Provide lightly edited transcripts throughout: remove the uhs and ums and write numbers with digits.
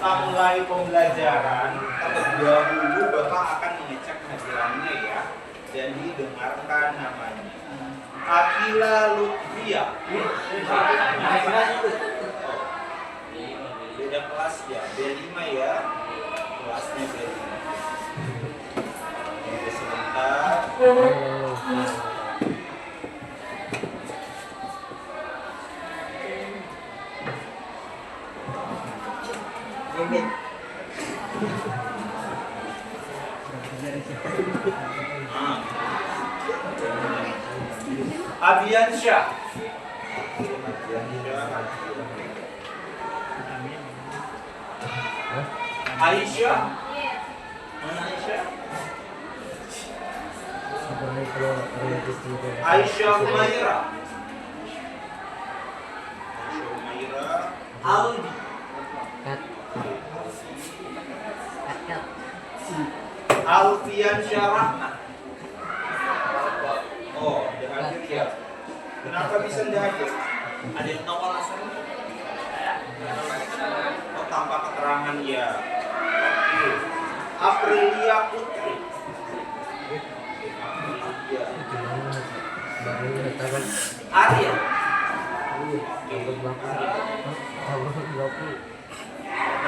kita mulai pembelajaran, terlebih dahulu Bapak akan mengecek hadirannya ya. Jadi dengarkan namanya. Akila Lutfia. Beda kelas ya, B5 ya. Kelasnya B5. Tunggu sebentar. Abiansyah. Aisyah. Mana Aisyah? Aisyah Humaira. Aldi. Alfian Syarahna. Oh, udah hadir ya. Kenapa bisa udah hadir? Ada yang tahu alasannya? Oh, tanpa keterangan ya. Oke. Aprilia Putri. Arya.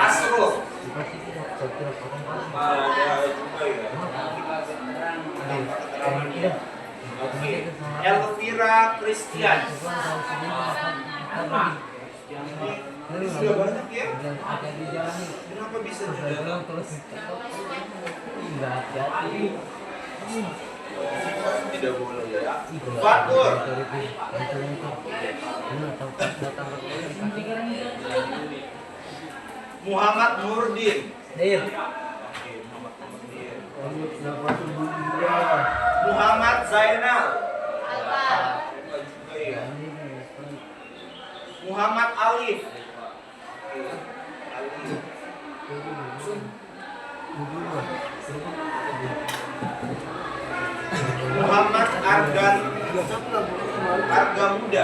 Asrul. Ada juga ya. Oke. Elvira Christian. Ini sudah banyak ya. Kenapa bisa tidak? Tidak boleh ya. Fatur. Muhammad Nurdin. Muhammad Zainal. Muhammad Alif. Muhammad Arga Muda.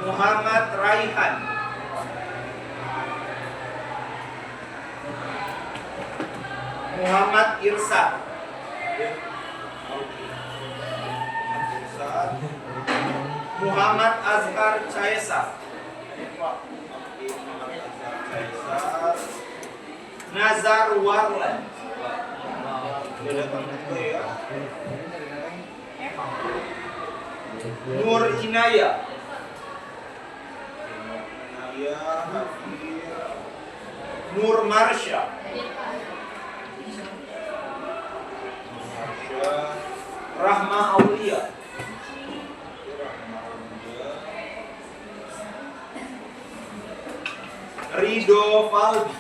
Muhammad Raihan. Muhammad Irsa. Muhammad Azhar Caesa. Nazar Warlan. Nur Inaya. Nur Marsha. Rahma Aulia. Rido Faldi.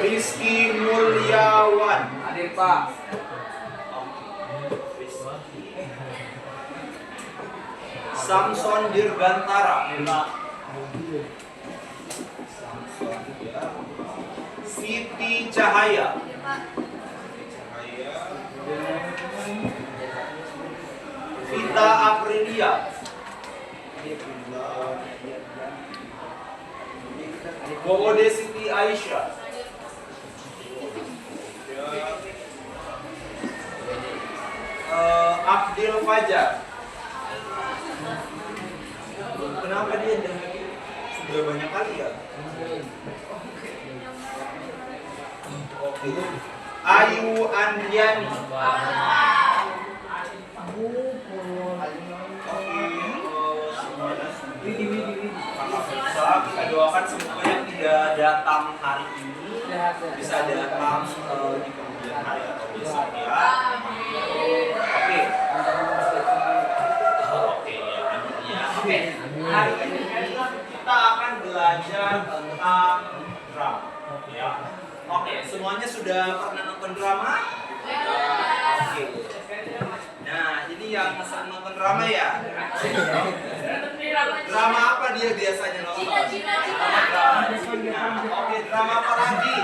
Rizky Mulyawan. Hadir Pak. Samson Dirgantara. Siti Cahaya. Vita Aprilia. Boode Siti Aisyah. Abdil Fajar. Kenapa dia sudah banyak kali ya? Oke. Ayu Andiani. Kita doakan semoga yang tidak datang hari ini bisa datang di kemudian hari atau besok ya. Oke. Oke. Hari ini kita akan belajar tentang drama. Ya. Oke, semuanya sudah pernah nonton drama? Oke. Nah, ini yang sering nonton drama ya? Drama apa dia biasanya nonton? Drama Cina. Oke, drama apa lagi?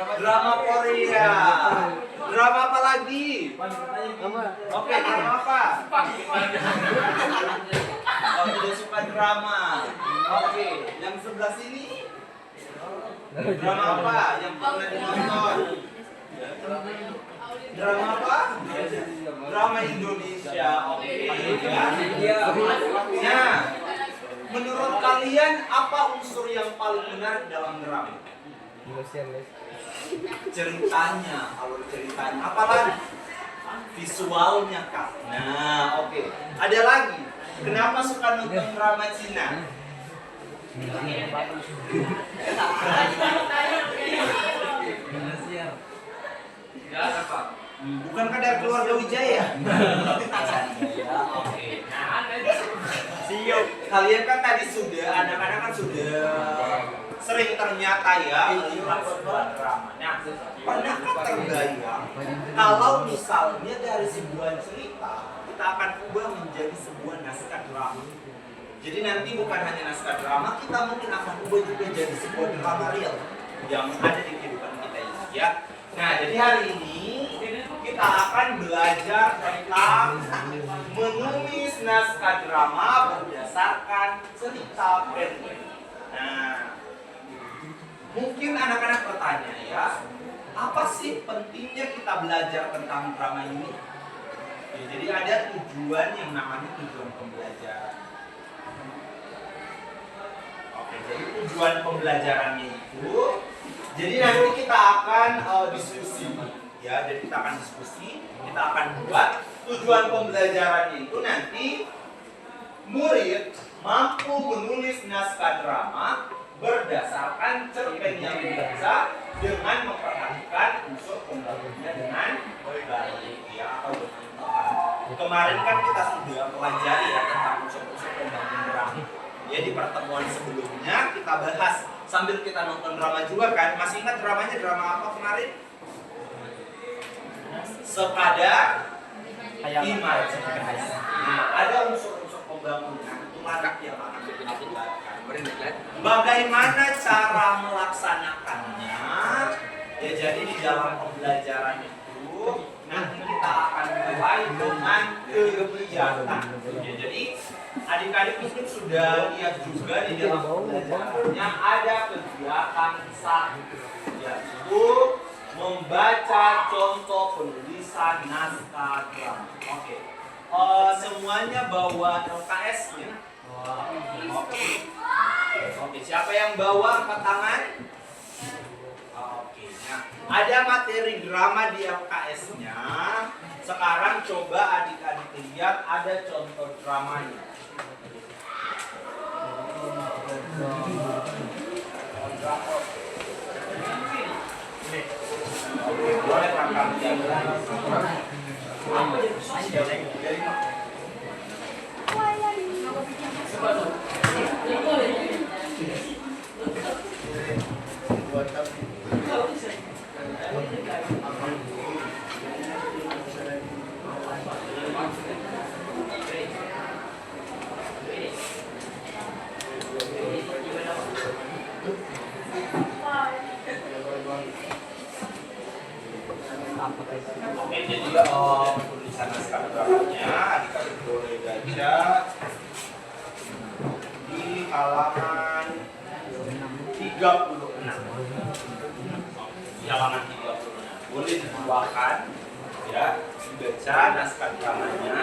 Drama Korea. Drama apa lagi? Oke, drama apa? Oh, tidak suka drama. Oke, yang sebelah sini? Drama apa yang pernah ditonton? Drama apa? Drama Indonesia. Oke. Nah, menurut kalian apa unsur yang paling menarik dalam drama? Ceritanya. Kalau ceritanya, apalagi? Visualnya, Kak. Nah, oke. Ada lagi. Kenapa suka nonton drama Cina? Bukankah dari keluarga Wijaya? Oke. Siap. Kalian kan tadi sudah, anak-anak kan sudah sering ternyata ya melihat sebuah drama. Nah, pernahkah terbayang kalau misalnya dari sebuah cerita kita akan ubah menjadi sebuah naskah drama? Jadi nanti bukan hanya naskah drama, kita mungkin akan ubah juga jadi sebuah drama real yang ada di kehidupan kita ini, ya. Nah, jadi hari ini kita akan belajar tentang menulis naskah drama berdasarkan cerita pendek. Nah, mungkin anak-anak bertanya ya, apa sih pentingnya kita belajar tentang drama ini? Ya, jadi ada tujuan yang namanya tujuan pembelajaran. Oke, jadi tujuan pembelajarannya itu, jadi nanti kita akan diskusi, ya. Jadi kita akan diskusi, kita akan buat tujuan pembelajarannya itu nanti murid mampu menulis naskah drama berdasarkan cerpen yang dibaca dengan memperhatikan unsur pembangunnya dengan baik, ya, atau dengan tepat. Kemarin kan kita sudah pelajari ya tentang unsur-unsur pembangun drama. Ya, di pertemuan sebelumnya kita bahas sambil kita nonton drama juga kan. Masih ingat dramanya drama apa kemarin? Sekadar Imajinasi. Nah, ada unsur-unsur pembangunan itulah yang akan kita buatkan. Bagaimana cara melaksanakannya? Ya, jadi di dalam pembelajaran itu nanti kita akan mulai dengan kegiatan. Ya, jadi adik-adik mungkin sudah lihat juga di dalam pembelajarannya ada kegiatan 1, yaitu membaca contoh penulisan naskah drama. Oke. Semuanya bawa LKS-nya. Oke. Oke, siapa yang bawa angkat tangan? Oke. Nah, ada materi drama di LKS-nya. Sekarang coba adik-adik lihat ada contoh dramanya. Boleh kakak lihat. Oke, jadi tulisan naskah dramanya adik-adik boleh baca di halaman 36. Di halaman 36. Boleh dibuahkan ya, dibaca naskah dramanya.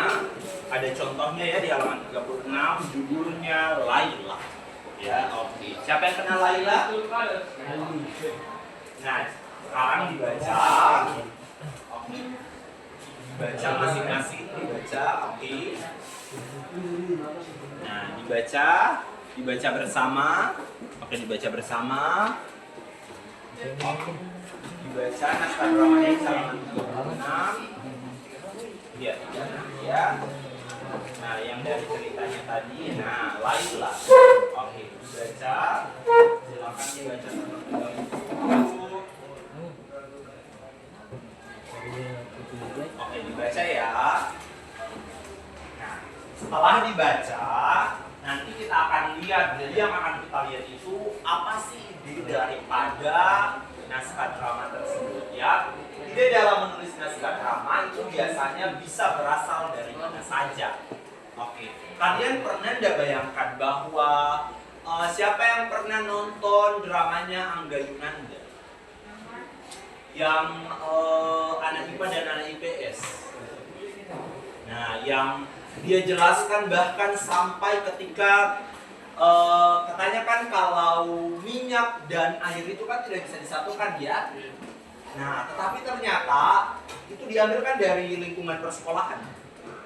Ada contohnya ya di halaman 36, judulnya Laila. Ya, oke. Siapa yang kenal Laila? Nah, sekarang dibaca. Baca masing-masing, dibaca, oke. Nah, dibaca bersama. Oke, dibaca bersama. Oke. Dibaca naskah dramanya di halaman 36. Lihat ya. Nah, yang dari ceritanya tadi, nah, Laila. Oke, dibaca. Silakan dibaca terlebih. Oke, dibaca ya. Nah, setelah dibaca, nanti kita akan lihat. Jadi yang akan kita lihat itu apa sih ide daripada naskah drama tersebut ya. Ide dalam menulis naskah drama itu biasanya bisa berasal dari mana saja. Oke, kalian pernah nggak bayangkan bahwa siapa yang pernah nonton dramanya Angga Yunanda? Yang anak IPA dan anak IPS. Nah, yang dia jelaskan bahkan sampai ketika katanya kan kalau minyak dan air itu kan tidak bisa disatukan ya. Nah, tetapi ternyata itu diambil kan dari lingkungan persekolahan.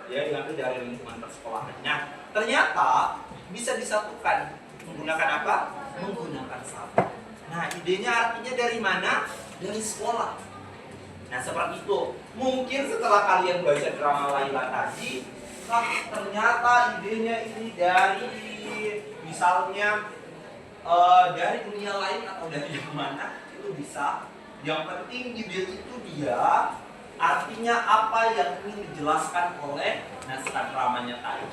Ya, diambil dari lingkungan persekolahan. Nah, ternyata bisa disatukan menggunakan apa? Menggunakan sabun. Nah, idenya artinya dari mana? Dari sekolah. Nah, seperti itu. Mungkin setelah kalian baca drama Laila tadi, ternyata idenya ini dari misalnya dari dunia lain atau dari mana itu bisa. Yang penting ide itu dia artinya apa yang ingin dijelaskan oleh naskah dramanya tadi.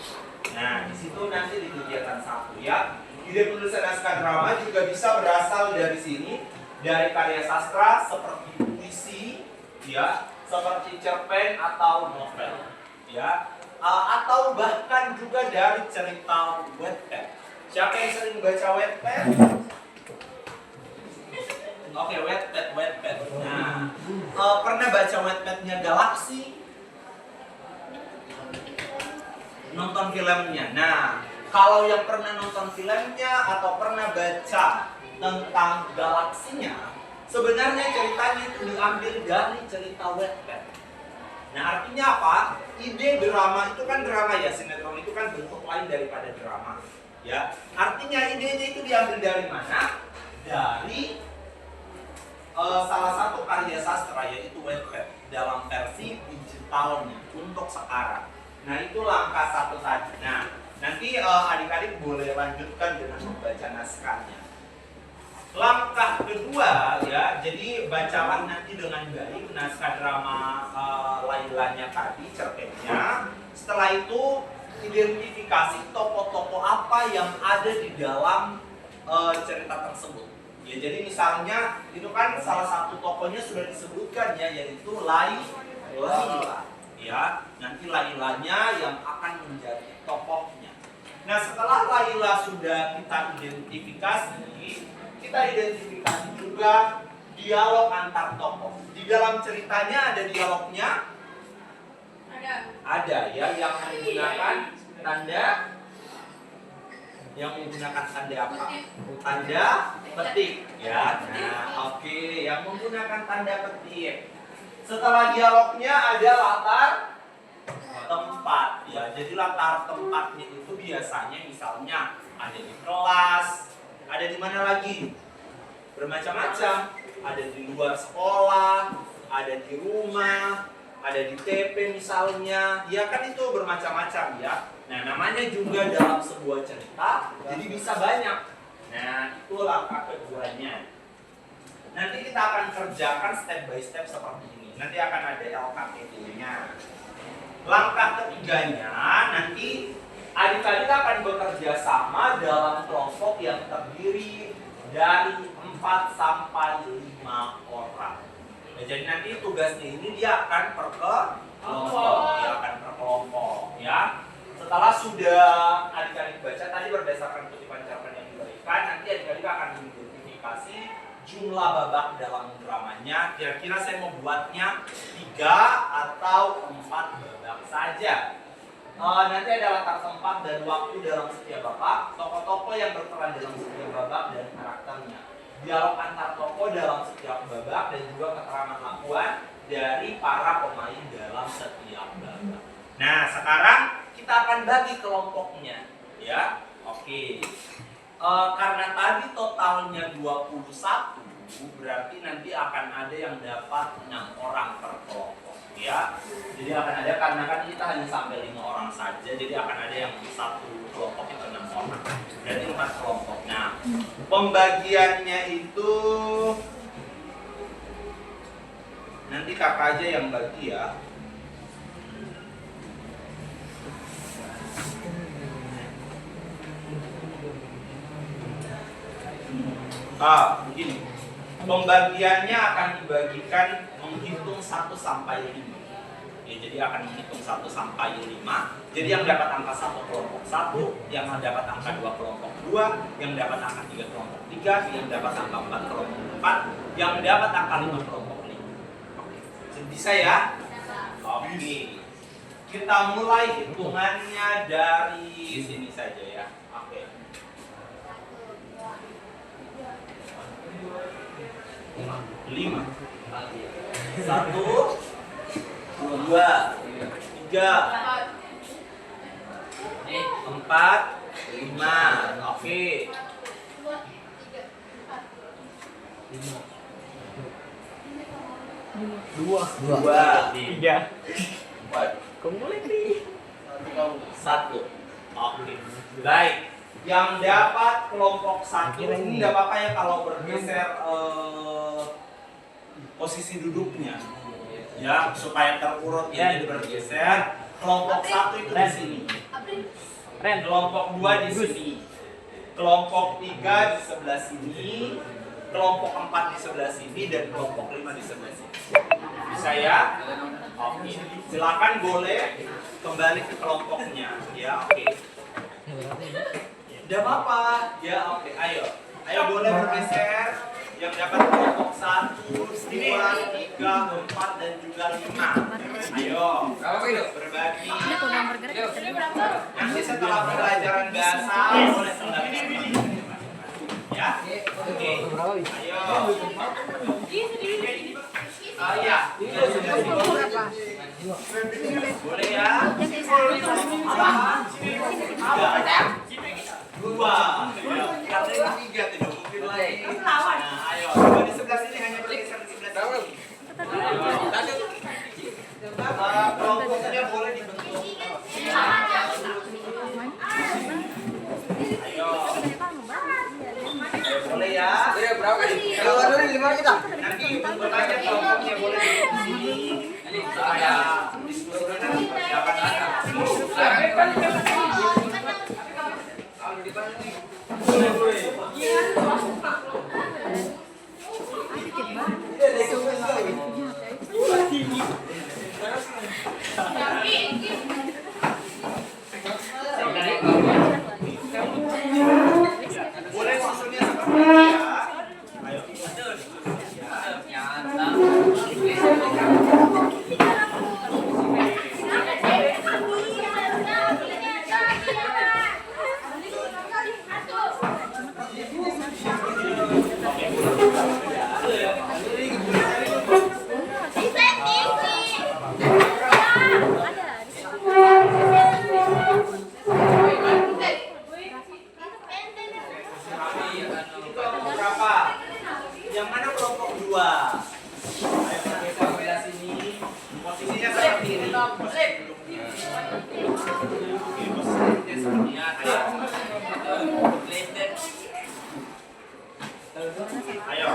Nah, di situ nanti di kegiatan 1 ya. Ide penulisan naskah drama juga bisa berasal dari sini, dari karya sastra seperti puisi, ya, seperti cerpen atau novel, ya, atau bahkan juga dari cerita Wattpad. Siapa yang sering baca Wattpad? Oke, Wattpad. Nah, pernah baca Wattpadnya Galaxy? Nonton filmnya. Nah, kalau yang pernah nonton filmnya atau pernah baca tentang galaksinya, sebenarnya ceritanya itu diambil dari cerita Wattpad. Nah, artinya apa? Ide drama itu kan drama ya, sinetron itu kan bentuk lain daripada drama. Ya, artinya idenya itu diambil dari mana? Dari salah satu karya sastra yaitu Wattpad dalam versi digitalnya untuk sekarang. Nah, itu langkah 1 tadi. Nah, nanti adik-adik boleh lanjutkan dengan membaca naskahnya. Langkah kedua ya, jadi bacalah nanti dengan baik naskah drama Lailanya tadi, cerpennya. Setelah itu identifikasi tokoh-tokoh apa yang ada di dalam cerita tersebut. Ya, jadi misalnya itu kan salah satu tokohnya sudah disebutkan ya, yaitu Laila. Ya, nanti Lailanya yang akan menjadi tokohnya. Nah, setelah Laila sudah kita identifikasi juga dialog antar tokoh. Di dalam ceritanya ada dialognya? Ada ya, yang menggunakan tanda apa? Tanda petik ya. Nah, oke, yang menggunakan tanda petik. Setelah dialognya ada latar tempat ya. Jadi latar tempatnya itu biasanya misalnya ada di kelas, ada di mana lagi? Bermacam-macam. Ada di luar sekolah, ada di rumah, ada di TP misalnya. Ya kan itu bermacam-macam ya. Nah, namanya juga dalam sebuah cerita, jadi bisa banyak. Nah, itu langkah keduanya. Nanti kita akan kerjakan step by step seperti ini. Nanti akan ada LKPD-nya. Langkah ketiganya, nanti adik-adik akan bekerja sama dalam kelompok yang terdiri dari 4 sampai 5 orang. Nah, jadi nanti tugasnya ini dia akan per kelompok, ya. Setelah sudah adik-adik baca tadi berdasarkan kutipan cerpen yang diberikan, nanti adik-adik akan mengidentifikasi jumlah babak dalam dramanya. Kira-kira saya membuatnya 3 atau 4 babak saja. Nanti ada latar tempat dan waktu dalam setiap babak, tokoh-tokoh yang berperan dalam setiap babak dan karakternya, dialog antar tokoh dalam setiap babak, dan juga keterangan lakuan dari para pemain dalam setiap babak. Nah, sekarang kita akan bagi kelompoknya, ya. Oke. Karena tadi totalnya 21, berarti nanti akan ada yang dapat 6 orang per kelompok, ya. Jadi akan ada, karena kan kita hanya sampai 5 orang saja, jadi akan ada yang satu kelompok itu 6 orang. Berarti 4 kelompok. Nah, pembagiannya itu nanti kakak aja yang bagi ya. Begini. Pembagiannya akan dibagikan menghitung 1 sampai 5. Ya, jadi akan menghitung 1 sampai 5. Jadi yang dapat angka 1 kelompok 1, yang dapat angka 2 kelompok 2, yang dapat angka 3 kelompok 3, yang dapat angka 4 kelompok 4, yang dapat angka 5 kelompok 5. Bisa ya? Oke. Kita mulai hitungannya dari sini saja ya. Oke. 5. 1 2 3 4 5. Oke. 2 3 1. Oke. Baik. Yang dapat kelompok 1 ini tidak apa-apa ya kalau bergeser posisi duduknya. Ya, supaya terurut ya, jadi bergeser. Kelompok 1 itu di sini. Kelompok 2 di sini. Kelompok 3 di sebelah sini. Kelompok 4 di sebelah sini dan kelompok 5 di sebelah sini. Bisa ya? Oke. Silakan boleh kembali ke kelompoknya. Ya, oke. Tidak apa-apa. Ya, oke. Ayo. Ayo boleh bergeser. Yang dapat kelompok 1, 2, 3, 4 dan juga 5. Ayo. Berbagi. Nanti setelah pembelajaran bahasa boleh kembali. Ya. Oke. Ayo. Ya. Boleh ya? Dua. Katanya 3 tidak mungkin lagi. Nah, ayo. Coba di sebelah sini hanya bergeser di sebelah sini. Kelompoknya boleh dibentuk. Ayo. Boleh ya? Berapa nih? Kalau ada 5 kita. Nanti bentuk aja kelompoknya boleh di sini. Supaya diskusinya nanti persiapan. Boleh susunnya seperti ini ya. Ayo. Yang mana kelompok 2? Ayo kita sebelah sini. Posisinya seperti ini. Posisinya seperti ini. Ayo.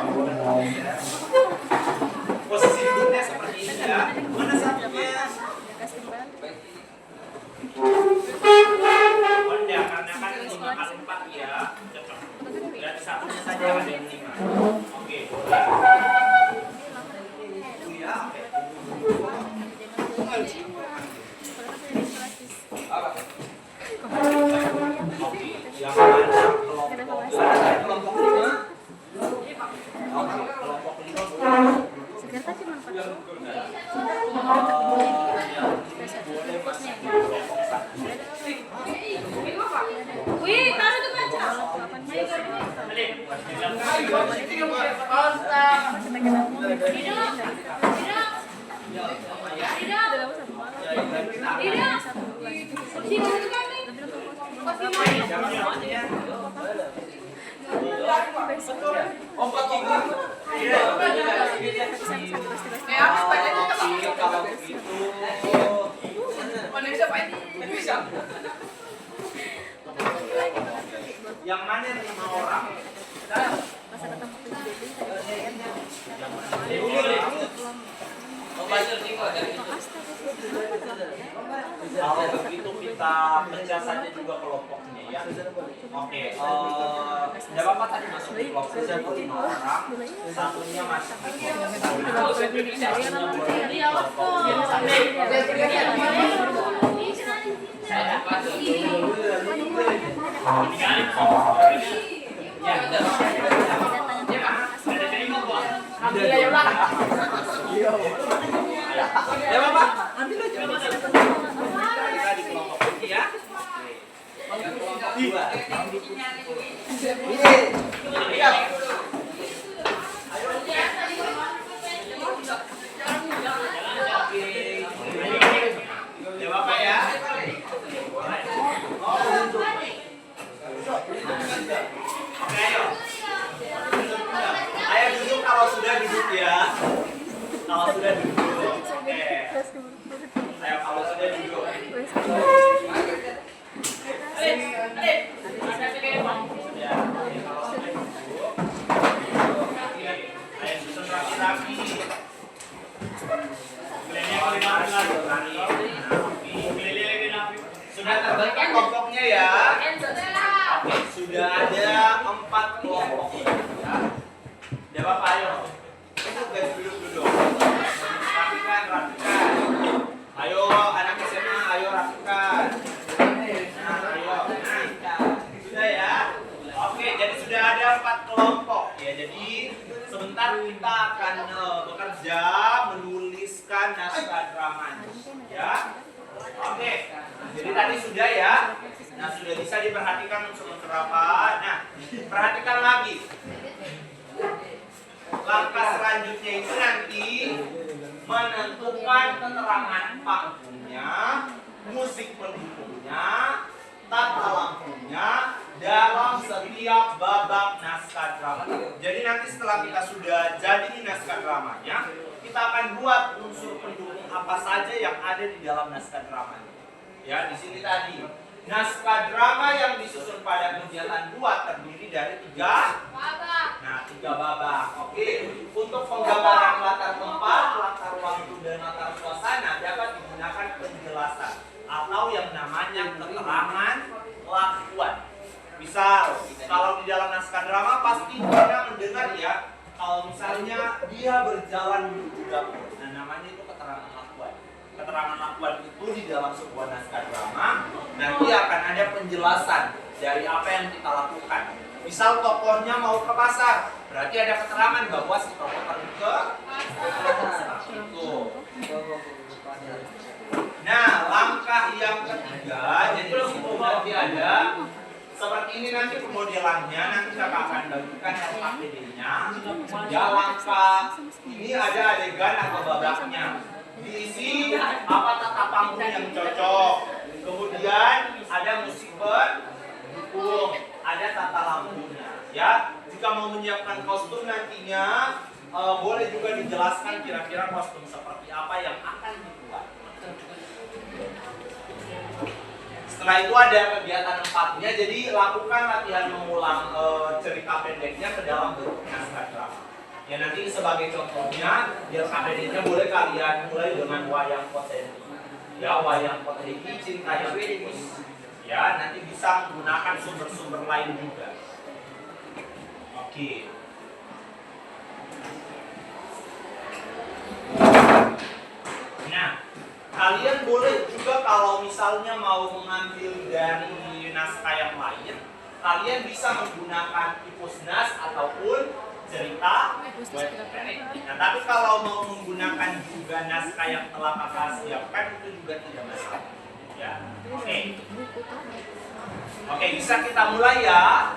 Posisi duduknya seperti ini ya. Mana satunya? Oh, enggak, karena kan 5 kali 4 ya. Cepat. Dan satunya saja ada yang 5. Oke, boleh. Ya, oke. Oke, yang mana kelompok 5? Oke, kelompok 5. Sekarang cuma 4. Wih, taruh tuh kaca. Yang mana 5 orang? Kalau begitu kita pecah saja juga kelompoknya ya. Oke, tidak apa-apa tadi masuk di kelompok 5 orang, satunya masuk di kelompok ya Bapak, ambil aja kita di kelompok ini ya. Kelompok 2. Ini. Iya. Ya Bapak ya. Oke, ayo. Ayo duduk kalau sudah duduk ya. Kalau sudah duduk. Oke. Ayo kalau sudah duduk. Ya, kalau sudah duduk. Ayo susun rapi-rapi. Sudah terbentuk kelompoknya ya. Oke, sudah ada 4 kelompok ya. Ya Bapak, ayo. Duduk guys, duduk. Rapikan. Ayo anak SMA, ayo rapikan. Nah, ayo. Sudah ya. Oke, jadi sudah ada 4 kelompok ya. Jadi sebentar kita akan bekerja menuliskan naskah dramanya ya. Oke. Jadi tadi sudah ya. Nah, sudah bisa diperhatikan unsur-unsur apa. Nah, perhatikan lagi. Langkah selanjutnya itu nanti menentukan keterangan panggungnya, musik pendukungnya, tata lampunya dalam setiap babak naskah drama. Jadi nanti setelah kita sudah jadi naskah dramanya, kita akan buat unsur pendukung apa saja yang ada di dalam naskah dramanya. Ya, di sini tadi naskah drama yang disusun pada kegiatan 2 terdiri dari 3 babak. Nah, 3 babak. Oke. Untuk penggambaran latar tempat, latar waktu dan latar suasana dapat digunakan penjelasan atau yang namanya keterangan lakuan. Misal, kalau di dalam naskah drama pasti kita mendengar ya, kalau misalnya dia berjalan menuju dapur. Nah, namanya itu keterangan lakuan. Keterangan lakuan itu di dalam sebuah naskah drama nanti akan ada penjelasan dari apa yang kita lakukan. Misal tokohnya mau ke pasar, berarti ada keterangan bahwa si tokoh pergi ke pasar. Itu. Nah, langkah yang ketiga, jadi di situ nanti ada seperti ini nanti pemodelannya, nanti kakak akan bagikan LKPD-nya. Ya, langkah ini ada adegan atau babaknya. Diisi apa tata panggung yang cocok. Kemudian ada musik pendukung, ada tata lampunya. Ya, jika mau menyiapkan kostum nantinya boleh juga dijelaskan kira-kira kostum seperti apa yang akan dibuat. Setelah itu ada kegiatan 4-nya, jadi lakukan latihan mengulang cerita pendeknya ke dalam bentuk naskah drama. Ya, nanti sebagai contohnya, ya KPD-nya boleh kalian mulai dengan wayang potenti. Ya, wayang potenti cinta yang tulus. Ya, nanti bisa menggunakan sumber-sumber lain juga. Oke. Nah, kalian boleh juga kalau misalnya mau mengambil dari naskah yang lain, kalian bisa menggunakan Ipusnas ataupun cerita web. Nah, tapi kalau mau menggunakan juga naskah yang telah kakak siapkan itu juga tidak masalah. Ya, oke. Oke, bisa kita mulai ya.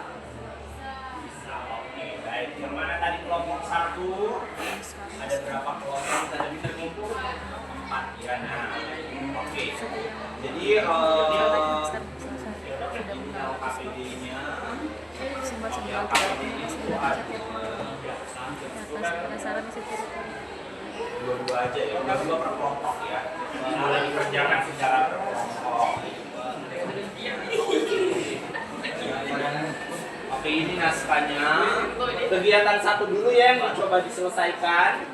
Bisa, oke. Baik, yang mana tadi kelompok 1? Ada berapa kelompok tadi terkumpul? 4 ya. Nah, oke. Jadi KPD-nya itu ada dua aja ya, udah 2 per kelompok ya. Mulai dikerjakan secara berkelompok. Oke, ini naskahnya. Kegiatan 1 dulu ya yang coba diselesaikan.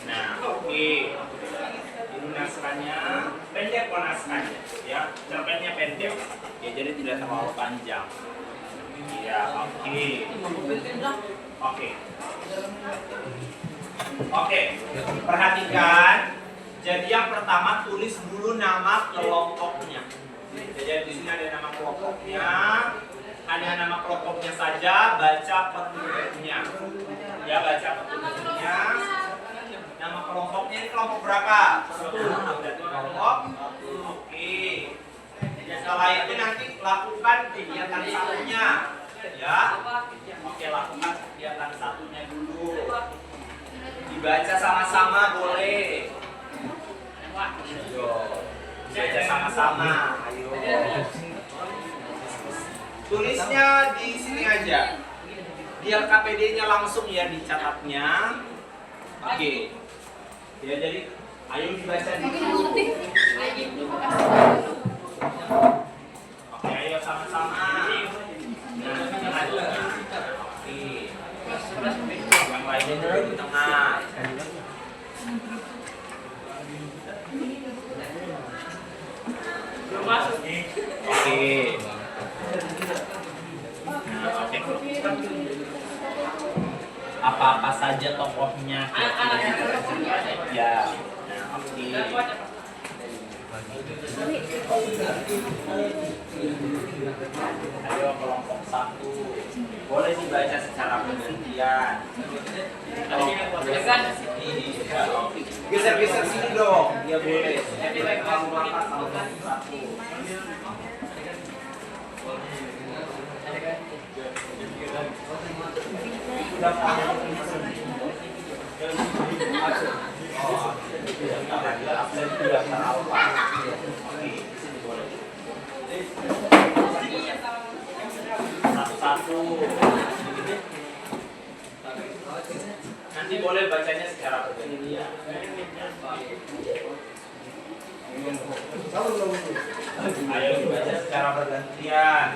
Nah, oke. aja ya, cerpennya pendek ya, jadi tidak terlalu panjang ya. Oke, perhatikan. Jadi yang pertama tulis dulu nama kelompoknya. Jadi di sini ada nama kelompoknya, ada nama kelompoknya saja, baca petunjuknya. Ya, baca petunjuknya. Nama kelompoknya ini kelompok berapa? Kelompok. Oke. Setelah itu nanti lakukan kegiatan satunya. Ya. Oke, lakukan kegiatan satunya dulu. Dibaca sama-sama boleh. Baca sama-sama, ayo. Tulisnya di sini aja. Biar KPD-nya langsung ya dicatatnya. Oke. Ya, jadi ayo dibaca dulu. Oke, ayo sama-sama. Oke. Yang lainnya dulu di tengah. Oke. Nah, oke. Apa-apa saja tokohnya. Ya. Nah, oke. Ayo kelompok 1. Boleh dibaca secara bergantian. Geser-geser sini dong. Ya boleh. Satu-satu. Nanti boleh bacanya secara bergantian. Ayo dibaca secara bergantian.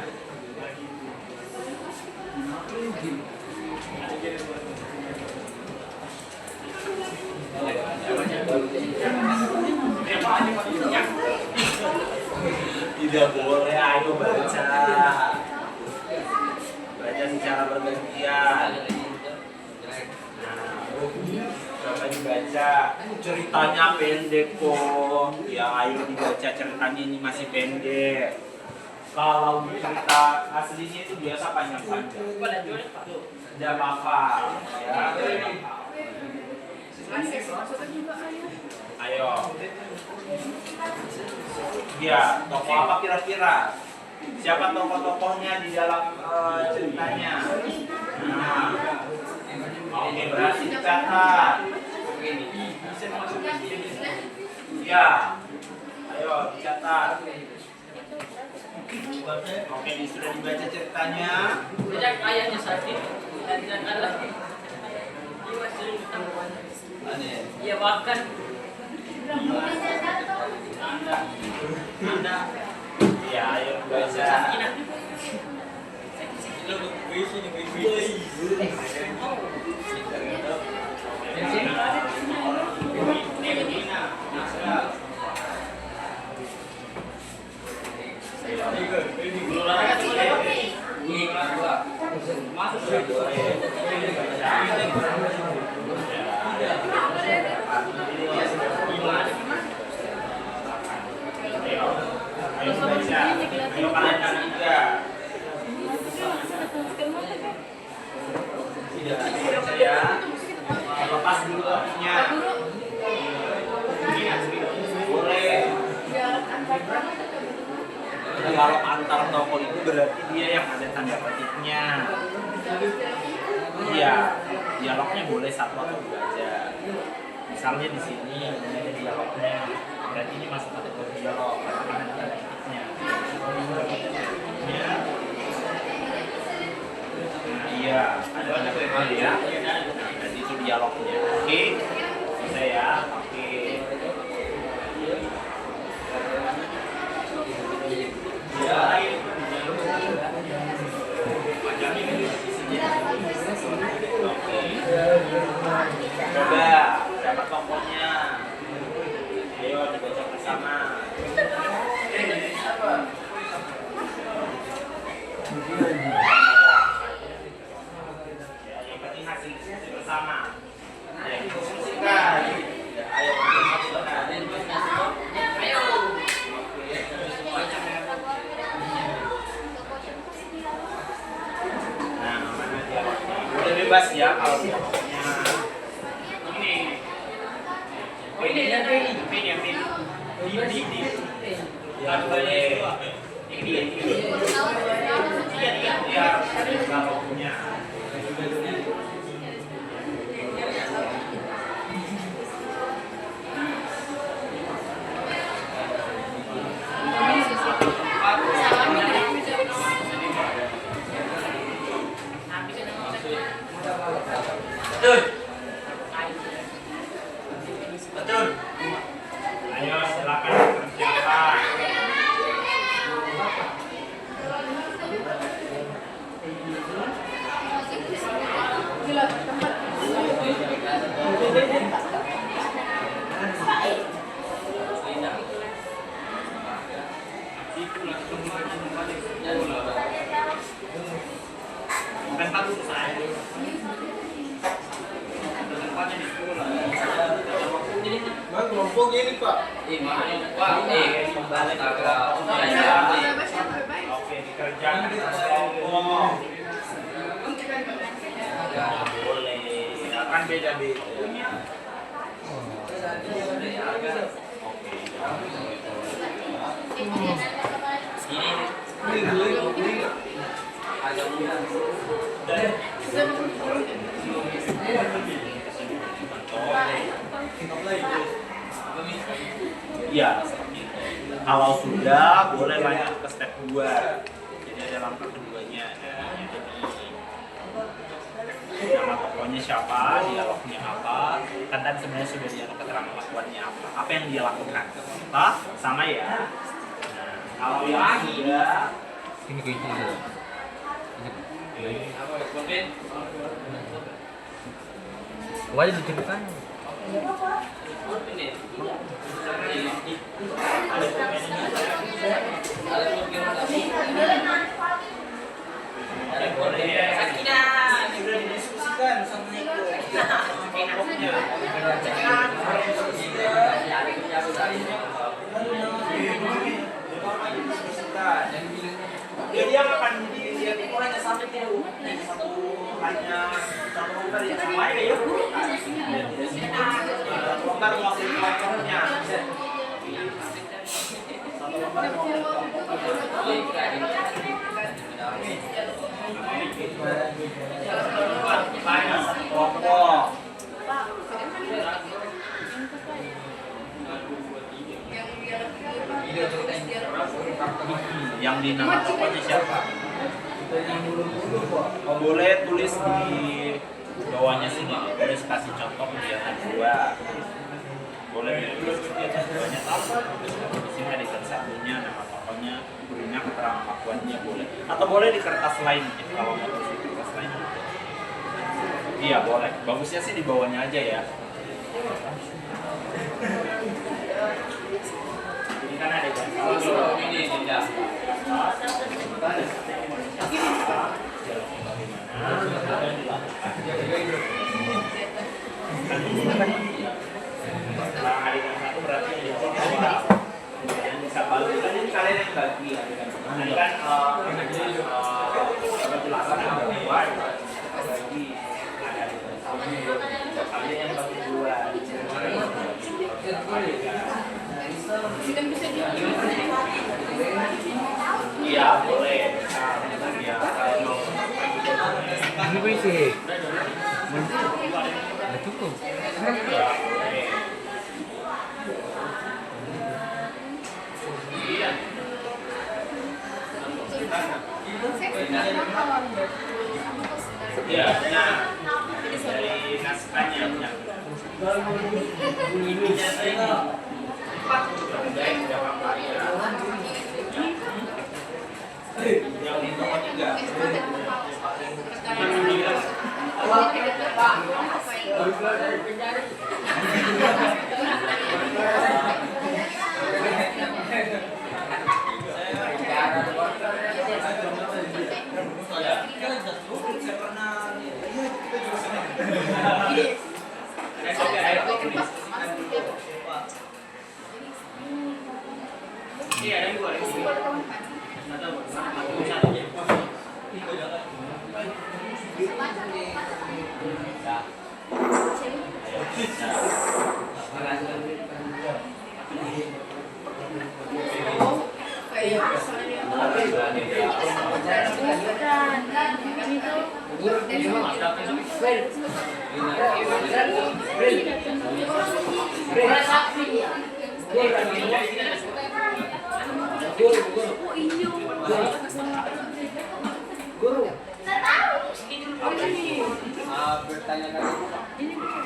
Tidak boleh, ayo baca. Baca secara bergantian. Coba dibaca. Ceritanya pendek kok. Ya ayo dibaca, ceritanya ini masih pendek. Kalau cerita aslinya itu biasa panjang-panjang. Tidak apa-apa. Ya. Ayo. Ya, tokoh apa kira-kira? Siapa tokoh-tokohnya di dalam ceritanya? Nah. Oke, berarti dicatat. Ya. Ayo dicatat. Oke, sudah dibaca ceritanya. Ayahnya sakit dan lagi. Iya bahkan. Ya, ayo baca. Ayo kalian juga. Tidak baca ya. Lepas dulu topinya. Boleh. Dialog antar tokoh itu berarti dia yang ada tanda petiknya. Iya, dialognya boleh satu atau dua aja. Misalnya di sini ada dialognya, berarti ini masuk kategori dialog karena ada tanda petiknya. Ya. Nah, iya, ada tanda petiknya ya. Berarti itu dialognya. Oke, bisa ya. Oke. Coba dapat tokohnya. Ayo dibaca bersama. Oh ini yang ini. Di. Ya boleh. Ini. Ya, kalau punya. Betul. Betul. Ayo silakan kerjakan. Bukan satu saya. Bang, kelompok ini Pak. Oke, dikerjakan kelompok. Boleh. Akan beda-beda. Iya, seperti itu. Kalau sudah, boleh lanjut ke step 2. Jadi ada langkah keduanya. Nama tokohnya siapa, dialognya apa, kan tadi sebenarnya sudah dialog keterangan lakuannya apa yang dia lakukan. Toh, sama ya. Nah, kalau yang sudah Ini kayak gini. Wajib diceritain. sudah didiskusikan sama itu kelompoknya. Jadi yang akan dilihat itu hanya satu lembar yang sama ya. Satu lembar mewakili kelompoknya. Satu lembar mewakili kelompok. Yang di nama tokohnya siapa? Oh, boleh tulis di bawahnya sini, tulis kasih contoh kegiatan 2. Boleh tulis kegiatan 2-nya apa? Di sini ada ikan satunya, nama tokohnya, gurunya, keterangan lakuannya boleh. Atau boleh di kertas lain kalau mau tulis di kertas lain. Iya boleh. Bagusnya sih di bawahnya aja ya. Ini kan ada ikan satu. Ini tidak. Satu berarti yang bisa bagi kan ini kalian yang bagi ya kan penjelasan yang kedua bagi kalian yang bagi 2 iya boleh ya kalau Ini bisa. Udah cukup. ya, nah dari naskahnya punya ininya ini 4 udah apa ya yang di bawah 3 iya ada 2 ada 1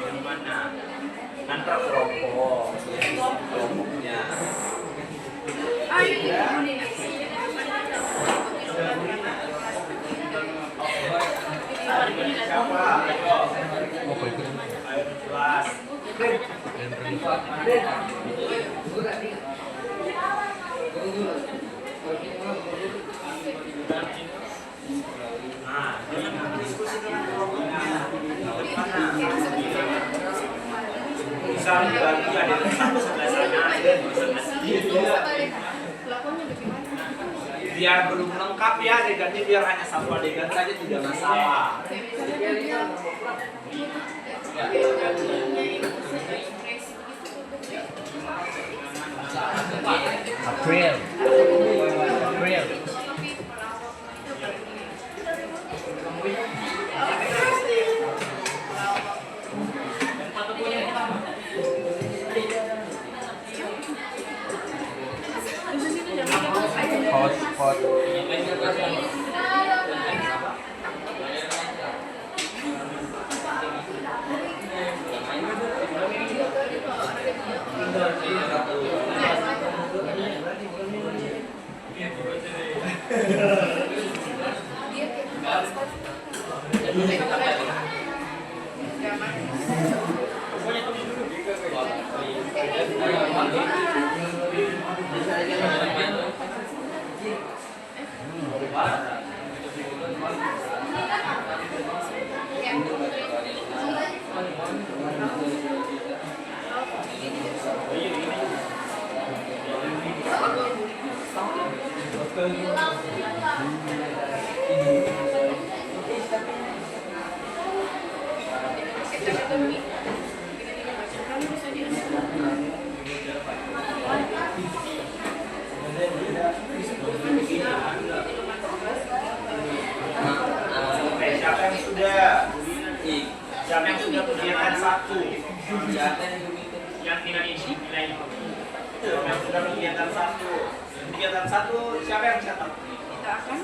Yang mana? Antar kelompok. Kelompoknya. Siapa? Ayo. Oh, kau ikut. Ayo kelas. Dan pergi. Nah, jangan diskusi dengan kelompoknya. Bisa dibagi adegan satu sebelah sana, adegan dua sebelah sini. Biar belum lengkap ya adegannya, biar hanya satu adegan saja tidak masalah. April. April. Hot. Siapa yang sudah? Siapa yang sudah kegiatan satu? Yang tidak dinilai. Yang sudah kegiatan satu. Kegiatan satu siapa yang catat? Kita akan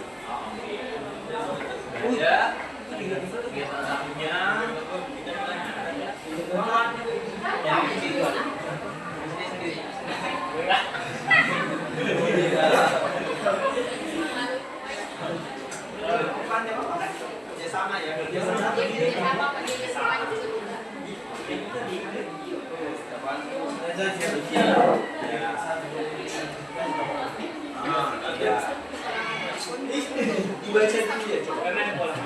Ya. Kegiatan satunya. Sama ya, dibaca dulu ya, coba. Karena ada pola.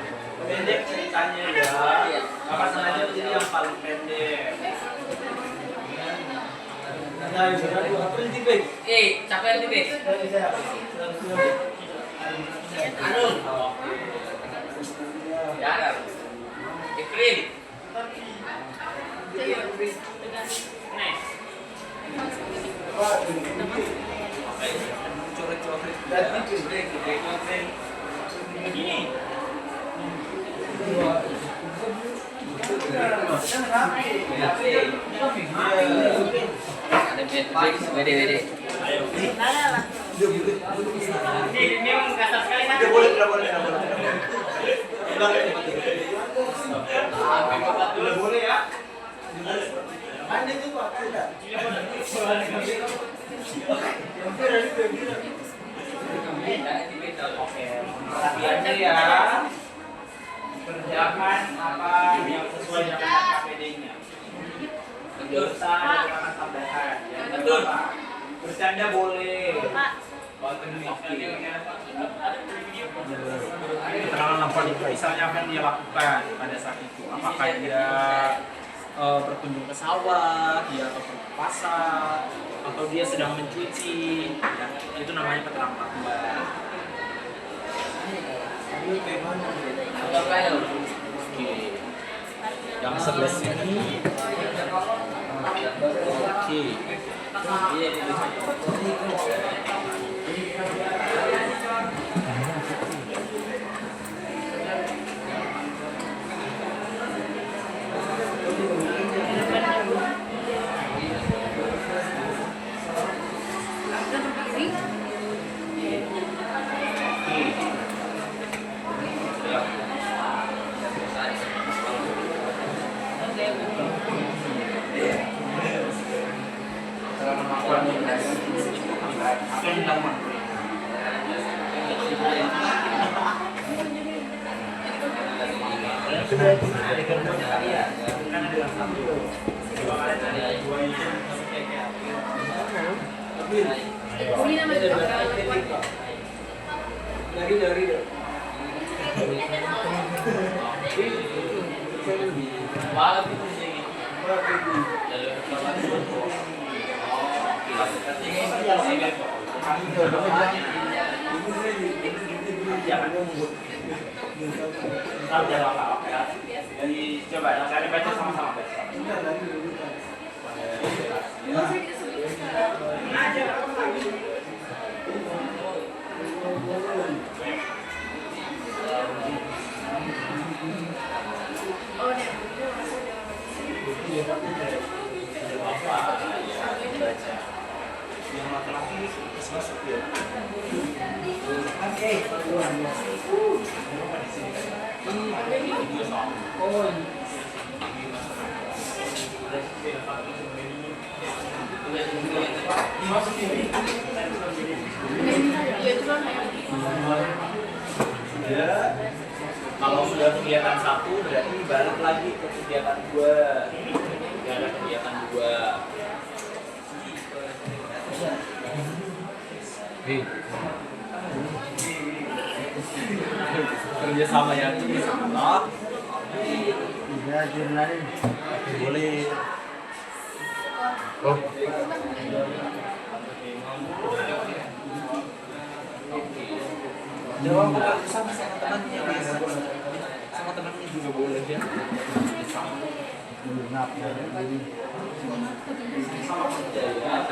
Pendek ceritanya ya. Apa sengaja jadi yang paling pendek. Nah, April tipe. Siapa yang tipe? Anu. Ya, April. Next. Ini. Ini memang kasar sekali kan? Tidak boleh. Tidak boleh ya. Anda itu Pak, tidak. Oke, latihannya ya. Kerjakan apa yang sesuai dengan KPD-nya. Dosa dan jangan tambahan. Betul. Bercanda boleh. Keterangan lampau misalnya apa yang dia lakukan pada saat itu, apakah dia berkunjung ke sawah, dia ke pasar, atau dia sedang mencuci, ya, itu namanya keterangan lampau. Oke, yang sebelah sini. Oke. Ini namanya Jadi coba cari baca sama-sama. Yang laki-laki masuk ya. Kalau sudah kegiatan 1 berarti balik lagi ke kegiatan 2. Tidak ada kegiatan 2. Kerja sama yang ini sama. Iya, jurnalin. Boleh. Oh. Jawab sama temannya bisa. Sama temannya juga boleh ya. Genap ya. Sama kerja ya.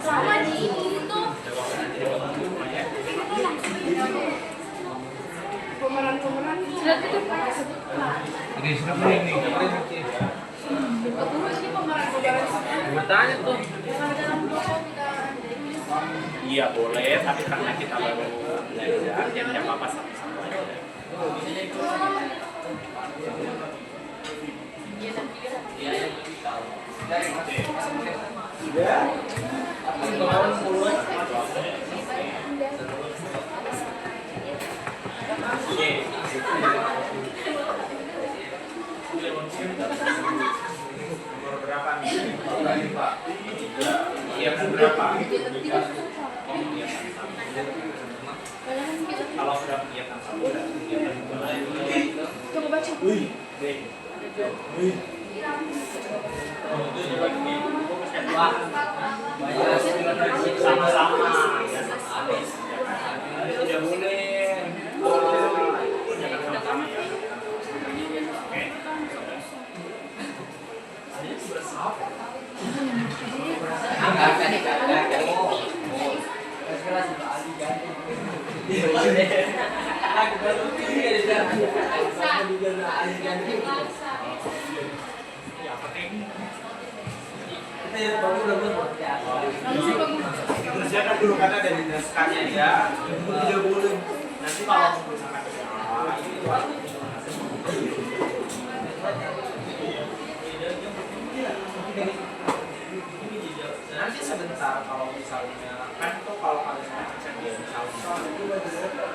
sama di itu pemeran-pemeran sudah itu Ini sudah paling nih. ini pemeran-pemeran Bertanya tuh. Iya boleh, tapi karena kita baru belajar, jadi nggak apa-apa sama-sama aja. Nomor berapa nih? Pak. Iya kan berapa? Kalau sudah kegiatan 1 dan kegiatan 2 lagi. coba baca Wih, wih. Sama-sama. Tidak boleh. Jangan sama-sama ya. Oke. Kerjakan dulu karena ada di naskahnya ya. Tidak boleh. Nanti kalau misalkan nanti sebentar kalau misalnya kan tuh kalau kalian cek dia misalnya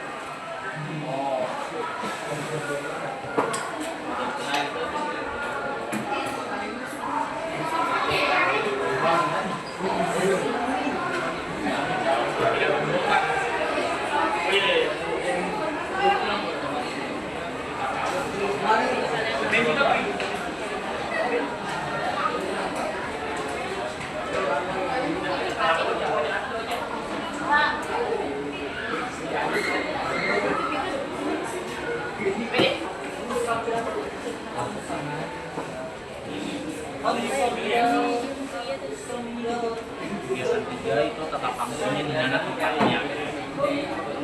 Kegiatan 3 itu tetap fungsinya di mana tempatnya.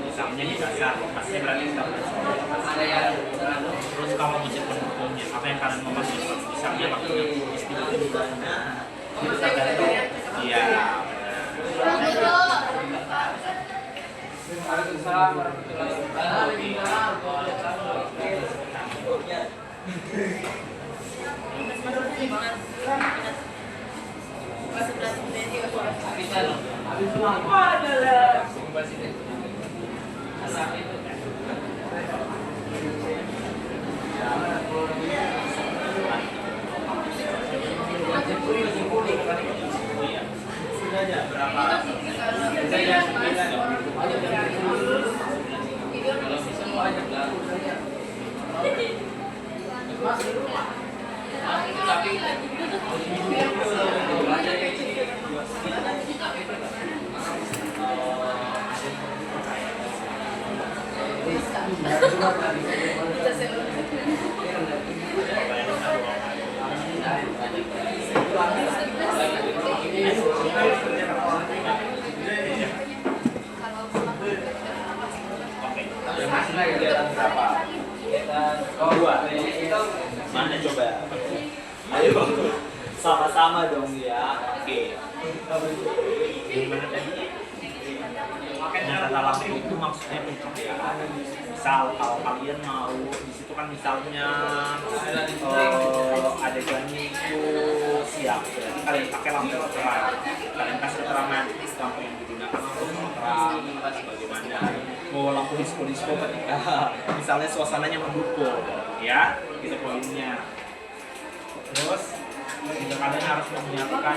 Misalnya di dasar, pasti berarti kita terus kalau musik pendukungnya, apa yang kalian mau masuk? Misalnya waktunya istilah di mana? Bisa ganti? Iya. Waalaikumsalam warahmatullahi Mana coba? Ayo, sama-sama dong ya. Oke. Gimana tadi? Kata lampu itu maksudnya pencahayaan. Misal kalau kalian mau di situ kan misalnya adegannya itu siap, berarti kalian pakai lampu terang. Kalian kasih keterangan lampu yang digunakan untuk terang, bagaimana mau lampu disco ketika misalnya suasananya mendukung, ya itu poinnya. Terus kita kalian harus menyiapkan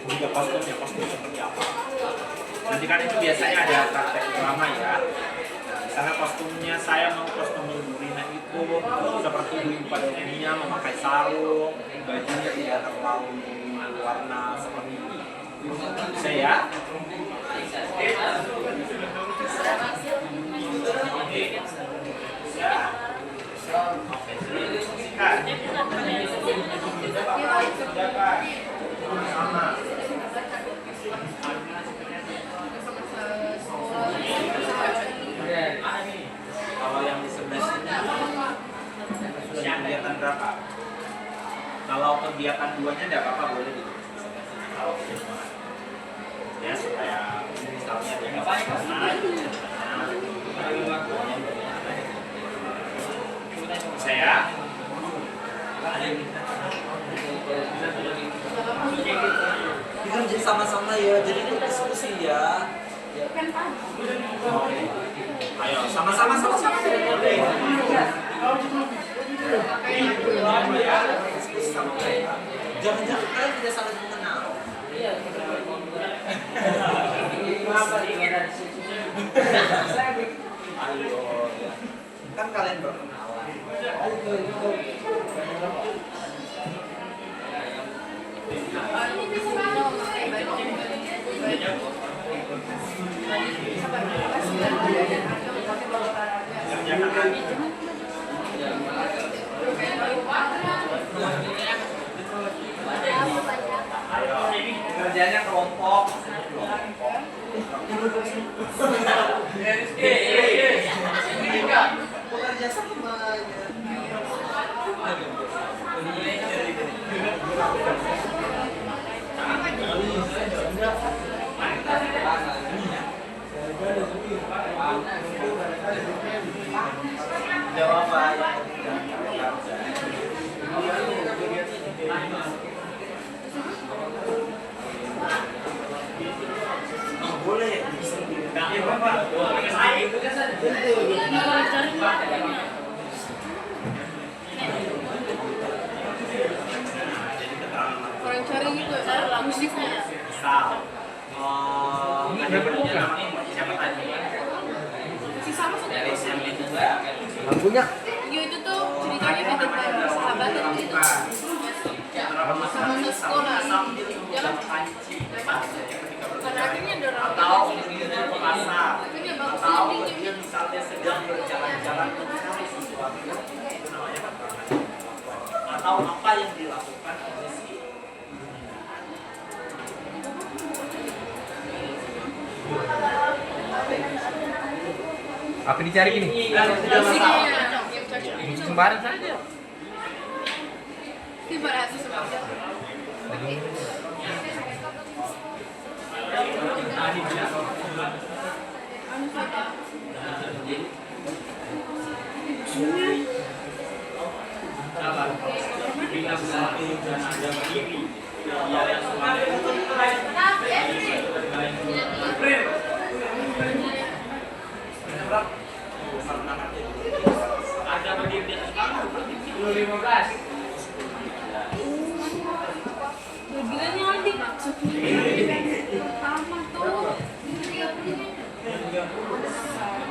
juga kostum seperti apa. Nanti kan itu biasanya ada praktek drama ya. Misalnya kostumnya saya mau kostum Burina itu seperti ibu pada umumnya memakai sarung, bajunya tidak terlalu warna seperti ini. Bisa ya? Oke. Kalau yang di sebelah sini kegiatan berapa? Kalau kegiatan 2-nya tidak apa-apa, boleh gitu. Kalau ya supaya misalnya dia saya kita menjadi sama-sama ya, jadi itu diskusi ya. Ayo sama-sama. Diskusi sama mereka. Jangan-jangan kalian tidak saling mengenal. Ayo, kan kalian berkenalan. Kerjanya kelompok. Bekerja sama. Jawab aja. Boleh. Iya, Bapak. Orang cari gitu musiknya. Misal, ada punya siapa tadi? Si sama Dari siang itu enggak? Lampunya. Iya itu tuh ceritanya di depan sahabat itu. Sama sekolah. Jangan. Pada akhirnya ada orang. Atau dia ke pasar, Tapi dia bagus atau ini. dia misalnya sedang berjalan-jalan mencari sesuatu, itu namanya keterangan. Atau apa yang dilakukan oleh Apa dicari gini? Sembarang saja. Tiba rasa sebentar. Ada berdiri di atas panggung. 15. Gilanya nanti maksudnya sama tuh.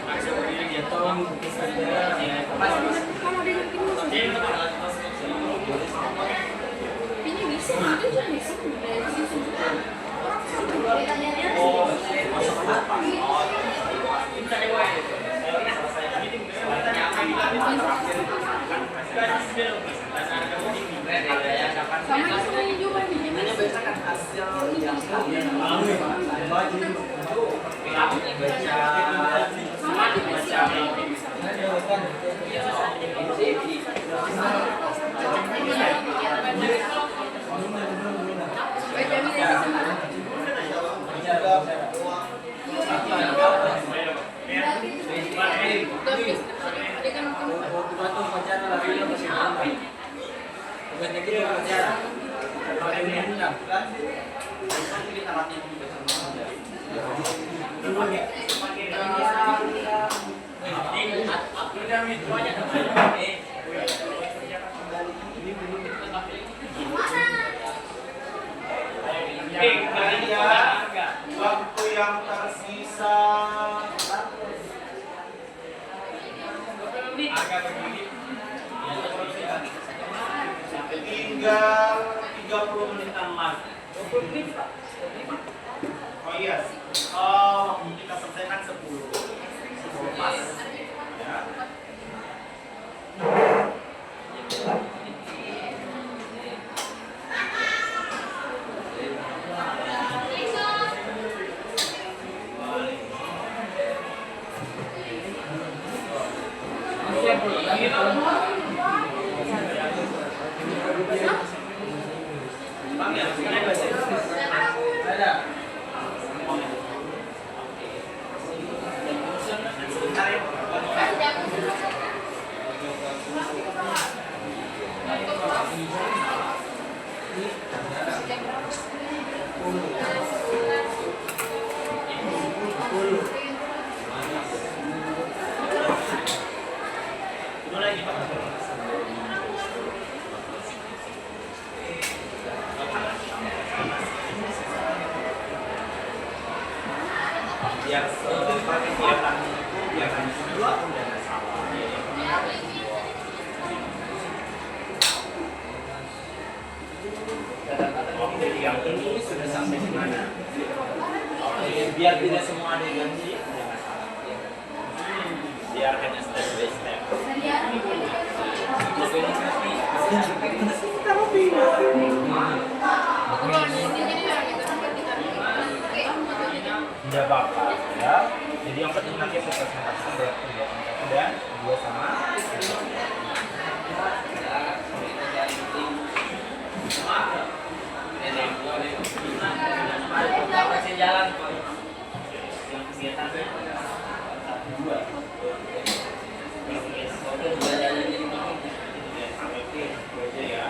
Ada berdiri di atas panggung. Kalau dia bikin ini bisa itu juga bisa dari situ. Sama semuanya juga dijamin. Waktu yang tersisa tinggal 30 menitan lagi. Oh iya, waktu kita selesaikan 10 pas. Ya. Biar kegiatan itu biarkan dua dan salah. Oke, yang ini sudah sampai di mana? Oke, biar tidak semua adegan sih, jangan salah. Biar hanya step by step. Tidak apa-apa ya. Jadi yang penting nanti presentasi kegiatan satu dan dua sama. Masih jalan kok. Yang kegiatannya satu dua. Kalau dua jalan jadi Sampai itu aja ya.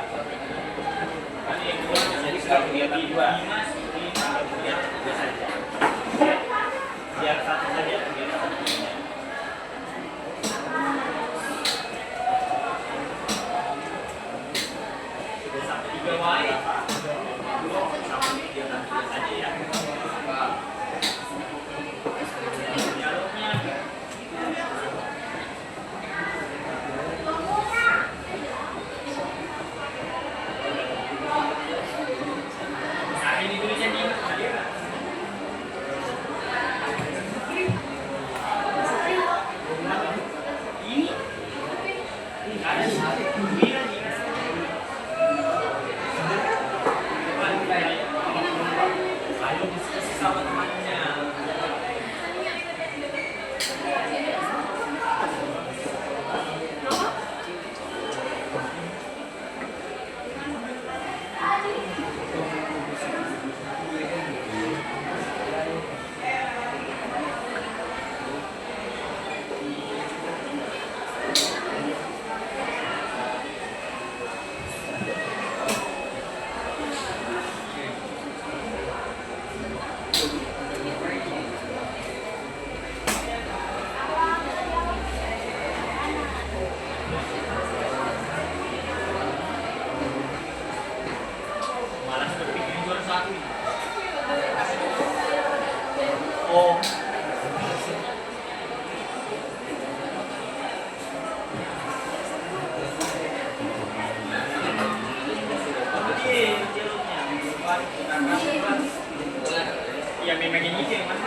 Kan yang dua jadi kegiatan dua. Kegiatan dua saja. Biar satu saja kegiatan satunya. Sudah sampai 3 wae. Dua sampai kegiatan 3 saja ya. Dialognya nah ini tulisnya di ayo diskusi sama temannya. Malah sudah bikin juara 1. Oh. Ya memang ini yang mana?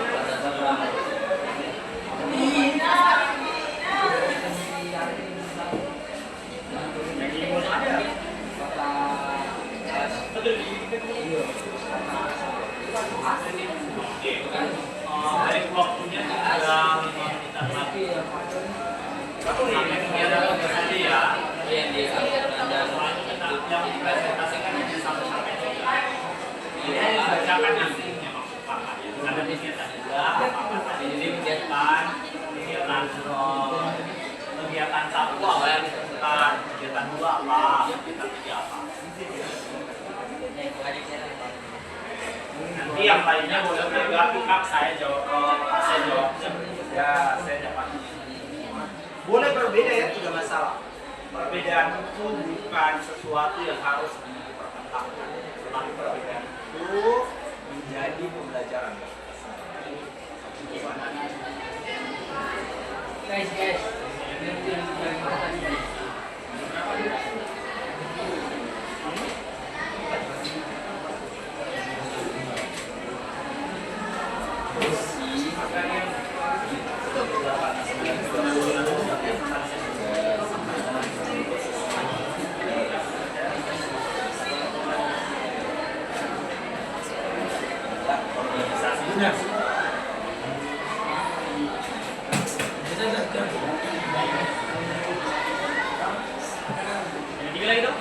Yang ini mau ada. Betul. Dari waktunya sudah 5 menitan lagi. Ini ada tadi ya. Yang dipresentasikan hanya sampai ini bacakan nanti ada kegiatan juga jadi kegiatan kegiatan satu apa yang disebutkan kegiatan 2 apa kegiatan 3 apa nanti yang lainnya boleh juga pikap saya jawab ya saya dapat Boleh berbeda ya, tidak masalah. Perbedaan itu bukan sesuatu yang harus dipertentangkan, tetapi perbedaan itu menjadi pembelajaran. Guys. Tiga lagi dong.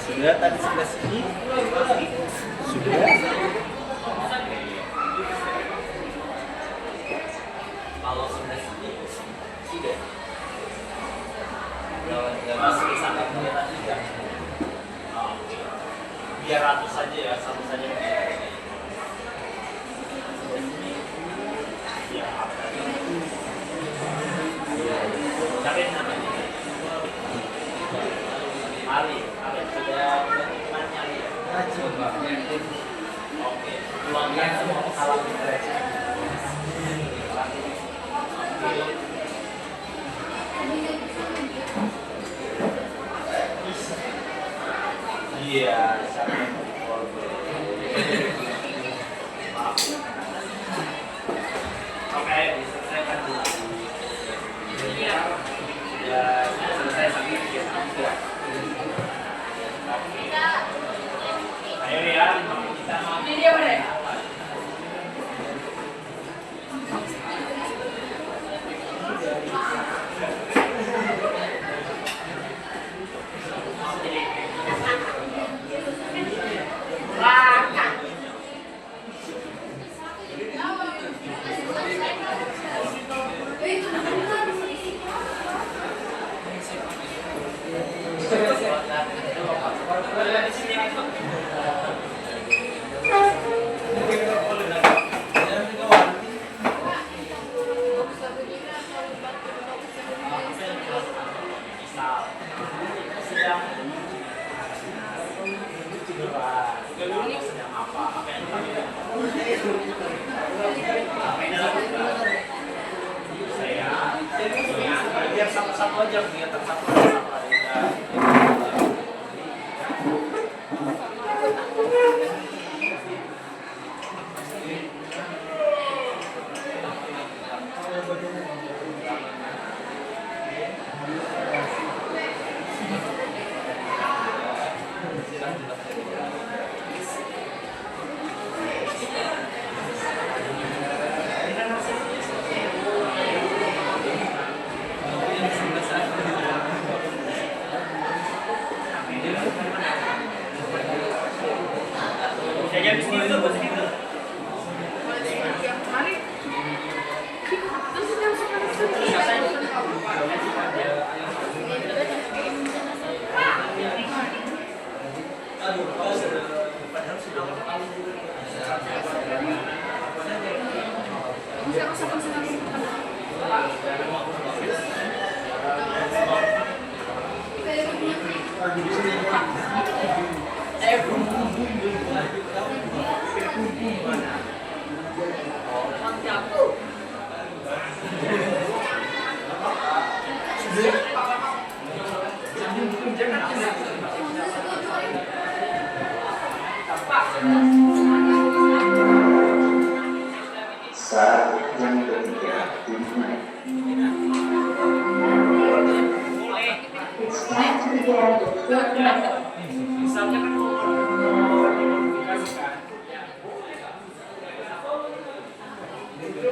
Sudah tadi sebelah sini. Sudah. Kalau sudah sini sudah. Masih di sana kelihatan juga. Biar ratus saja ya, satu saja. Ya, tapi namanya Ali sudah teman nyali ya? Coba. Oke, peluangnya semua kalah derajat. Iya, sampai maaf. Oke, diselesaikan dulu. Iya, sudah selesai sampai dia. Ayo ya, kita mau Video deh. biar satu-satu aja biar tersatu. jam segini tuh buat segitu. Yang kemarin terus yang sekarang Saat yang ketiga dimulai. It's time to begin the third level. Misalnya kan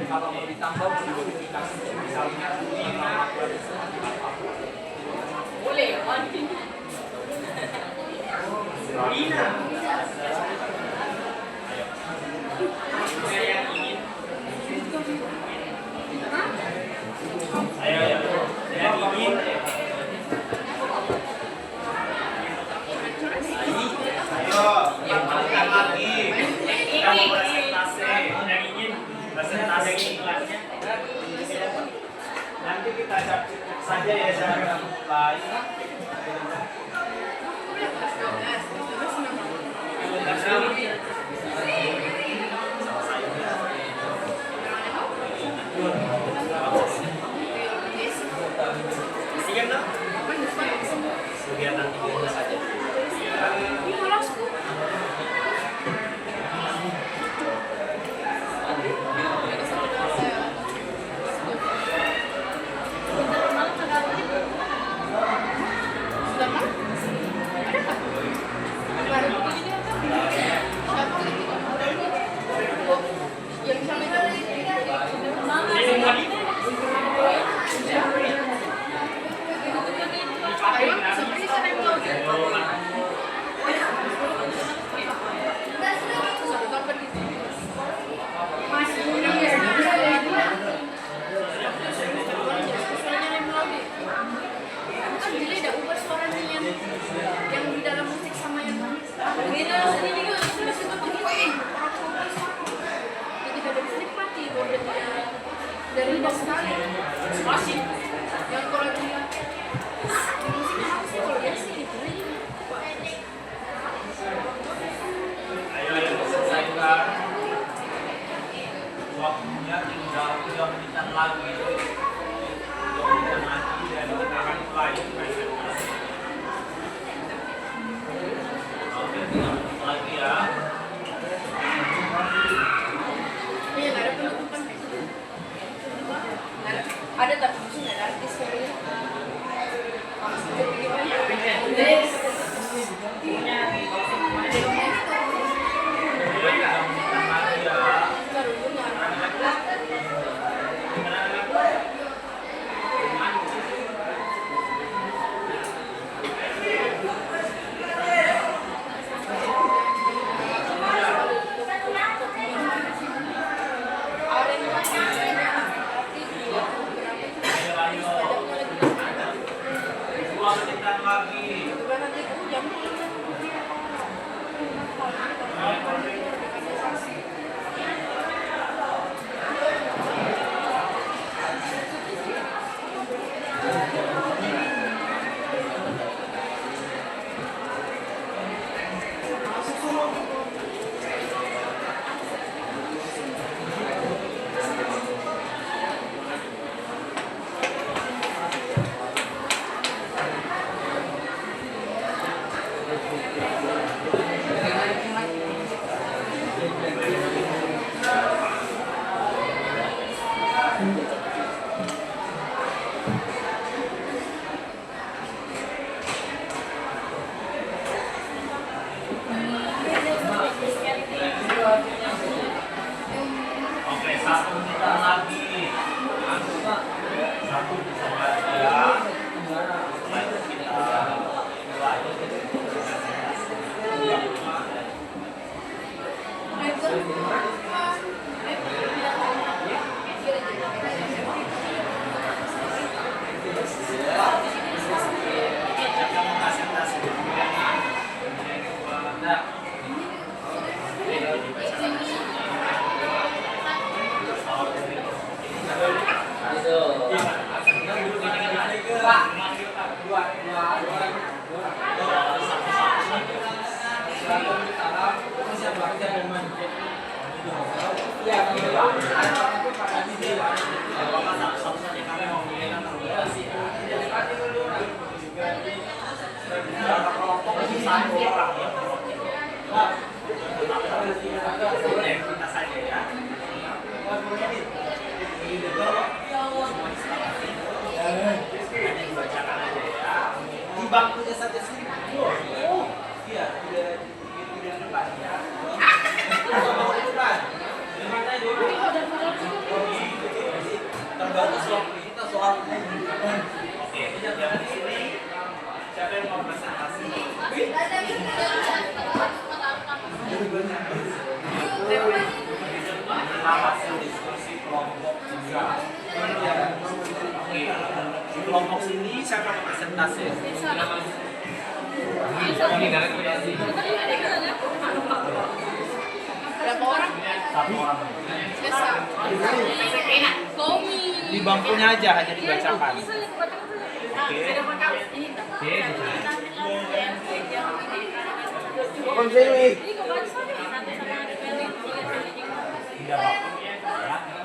Kalau mau ditambah modifikasi misalnya boleh. Lina. Saya yang ingin. Ayo. Saya ingin. Ayo, yang balikan lagi. Kita mau presentasi. Yang ingin presentasi iklannya. Nanti kita cek saja ya cara mulai. Siap dong? Kegiatan kita saja. Yang di dalam musik sama yang beda sendiri juga itu ketika bernikmati dari sekali masih yang kalau di musik house kalau dia sih Ayo selesaikan. Waktunya tinggal 3 menitan lagi. 2 menitan lagi dan kita akan mulai presentasi. Oke, 3 menit lagi ya. ini nggak ada penutupan ada tapi nggak ada artis kali Di bangkunya saja sih. Oh, iya, tidak depan ya. Terbatas waktu kita soal oke, jangan di sini. Siapa yang mau presentasi? Diskusi kelompok juga. Oke, di kelompok sini siapa yang presentasi? Berapa orang? Satu orang. Tommy. Di bangkunya aja hanya dibacakan. Oke.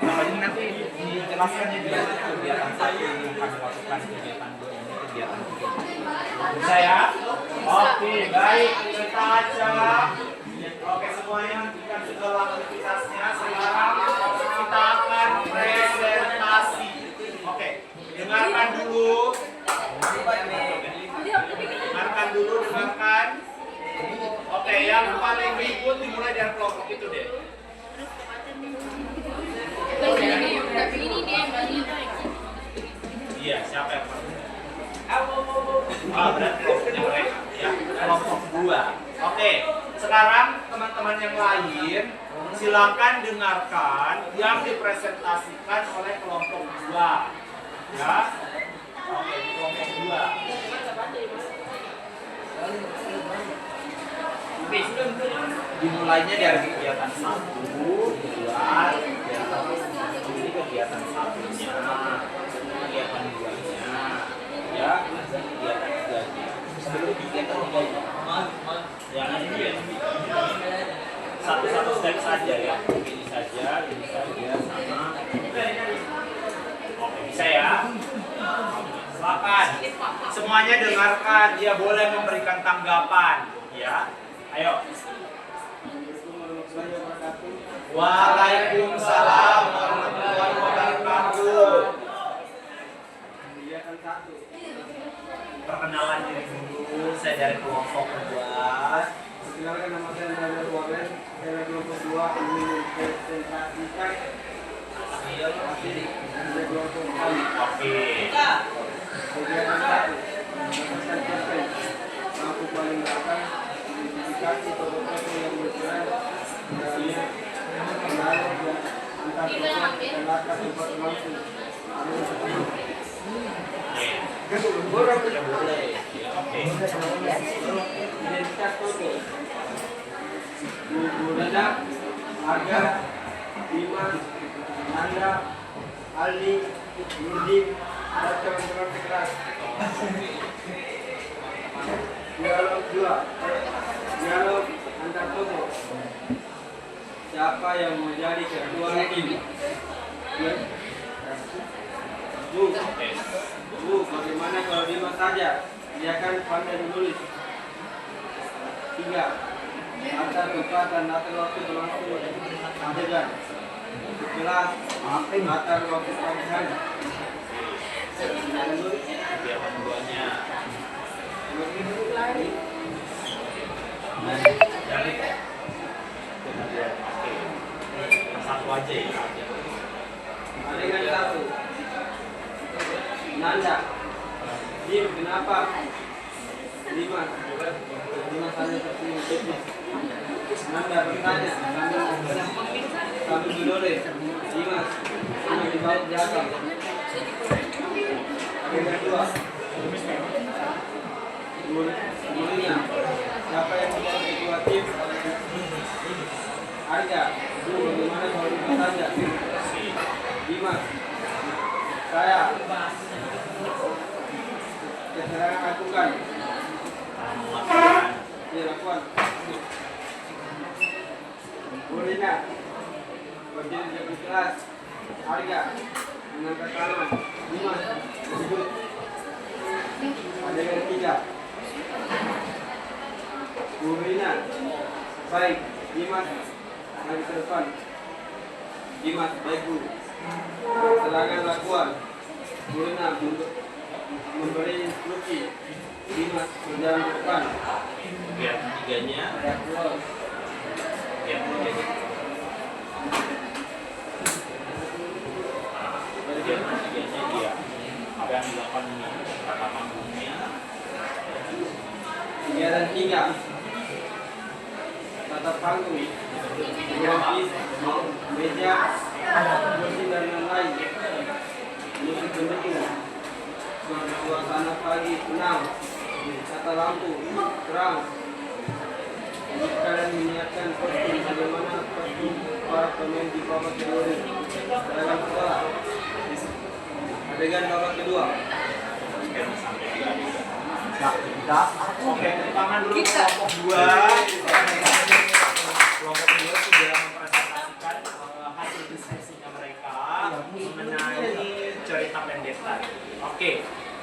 Makanya nanti dijelaskan ya kegiatan satu yang kami lakukan, kegiatan dua ini, kegiatan tiga. Bisa ya? Oke, baik, kita aja. Oke, semuanya hentikan segala aktivitasnya. Sekarang kita akan presentasi. Oke, dengarkan dulu. Dengarkan dulu, dengarkan. Oke, yang paling ribut dimulai dari kelompok itu deh. Tapi ini dia yang banyak. Iya, siapa yang pertama? Berarti kelompoknya mereka ya, kelompok 2. Oke, sekarang teman-teman yang lain silakan dengarkan yang dipresentasikan oleh kelompok 2. Ya. Oke, kelompok 2. Dimulainya dari kegiatan 1, 2, ini kegiatan 1-nya, kegiatan 2-nya, ya, kegiatan 3-nya. Sebelum kegiatan 3-nya, yang ini satu-satu step saja ya, ini saja, sama. Oke, bisa ya? Silakan. Semuanya dengarkan, dia boleh memberikan tanggapan, ya. Ayo. Waalaikumsalam warahmatullahi wabarakatuh. Perkenalan diri dulu, saya dari kelompok 2. Perkenalkan, nama saya Nabil Waben, saya dari kelompok 2 ingin mempresentasikan hasil kelompok kami. Oke. Kegiatan 1, memasukkan konten, mampu paling belakang, identifikasi tokoh-tokoh yang berperan dalamnya, dialog dan antar tokoh dan latar tempat langsung. Identitas tokoh, Bu Reda, Harga, Bima, Nanda, Aldi, Nurdin, dan teman-teman sekelas. Dialog 2, dialog antar tokoh. Siapa yang mau jadi ketua tim? Bu, bagaimana kalau Dimas saja? Dia kan pandai menulis. 3. Antar tempat dan latar waktu berlangsung adegan. Kelas, latar waktu pagi hari. Kegiatan 2-nya. Dari oke. Satu aja ya. Adegan 1. Nanda, Dim, kenapa? Dimas hanya tersenyum tipis. Nanda bertanya kami Budole. Dimas duduk di bawah belakang. Adegan 2. Mulia, siapa yang menjadi ketua tim? Arga, bagaimana kalau kita saja? Dimas, saya. Keterangan lakukan. Iya, lakukan. Mulina, berdiri di kelas. Arga, mengangkat tangan. Dimas, duduk. Adegan 3. Mulina, baik. Dimas, maju ke depan. Dimas, baik Bu. Keterangan lakukan. Mulina, memberi instruksi. Dimas, berjalan ke depan. Gap tiganya. Gap tiganya. Gap tiganya dia. Apa yang dilakukan ini? Kata panggungnya. 3 dan 3. Tata panggung. Grafis, meja, kursi dan lain-lain. Musik mendukung. Suasana pagi tenang. Tata lampu terang. Jika kalian menyiapkan kostum bagaimana kostum para pemain di babak kedua ini? Dalam sekolah. Adegan babak kedua. Oke, tangan dulu kelompok 2. Kelompok 2 sudah mempresentasikan hasil diskusinya mereka mengenai cerita pendek tadi. Oke,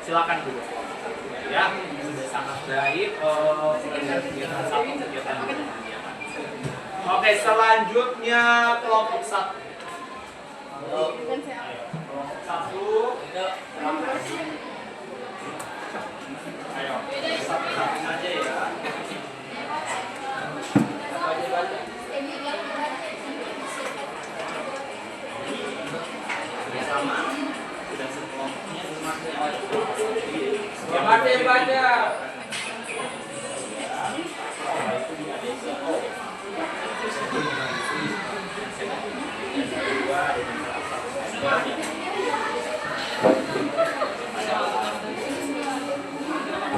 silakan dulu kelompok 1 ya. Sudah sangat baik kegiatan 1 kegiatan 2. Oke, selanjutnya kelompok 1. Kelompok 1. Ayo, satu-satu saja ya. Sama, sudah sekelompoknya Baca.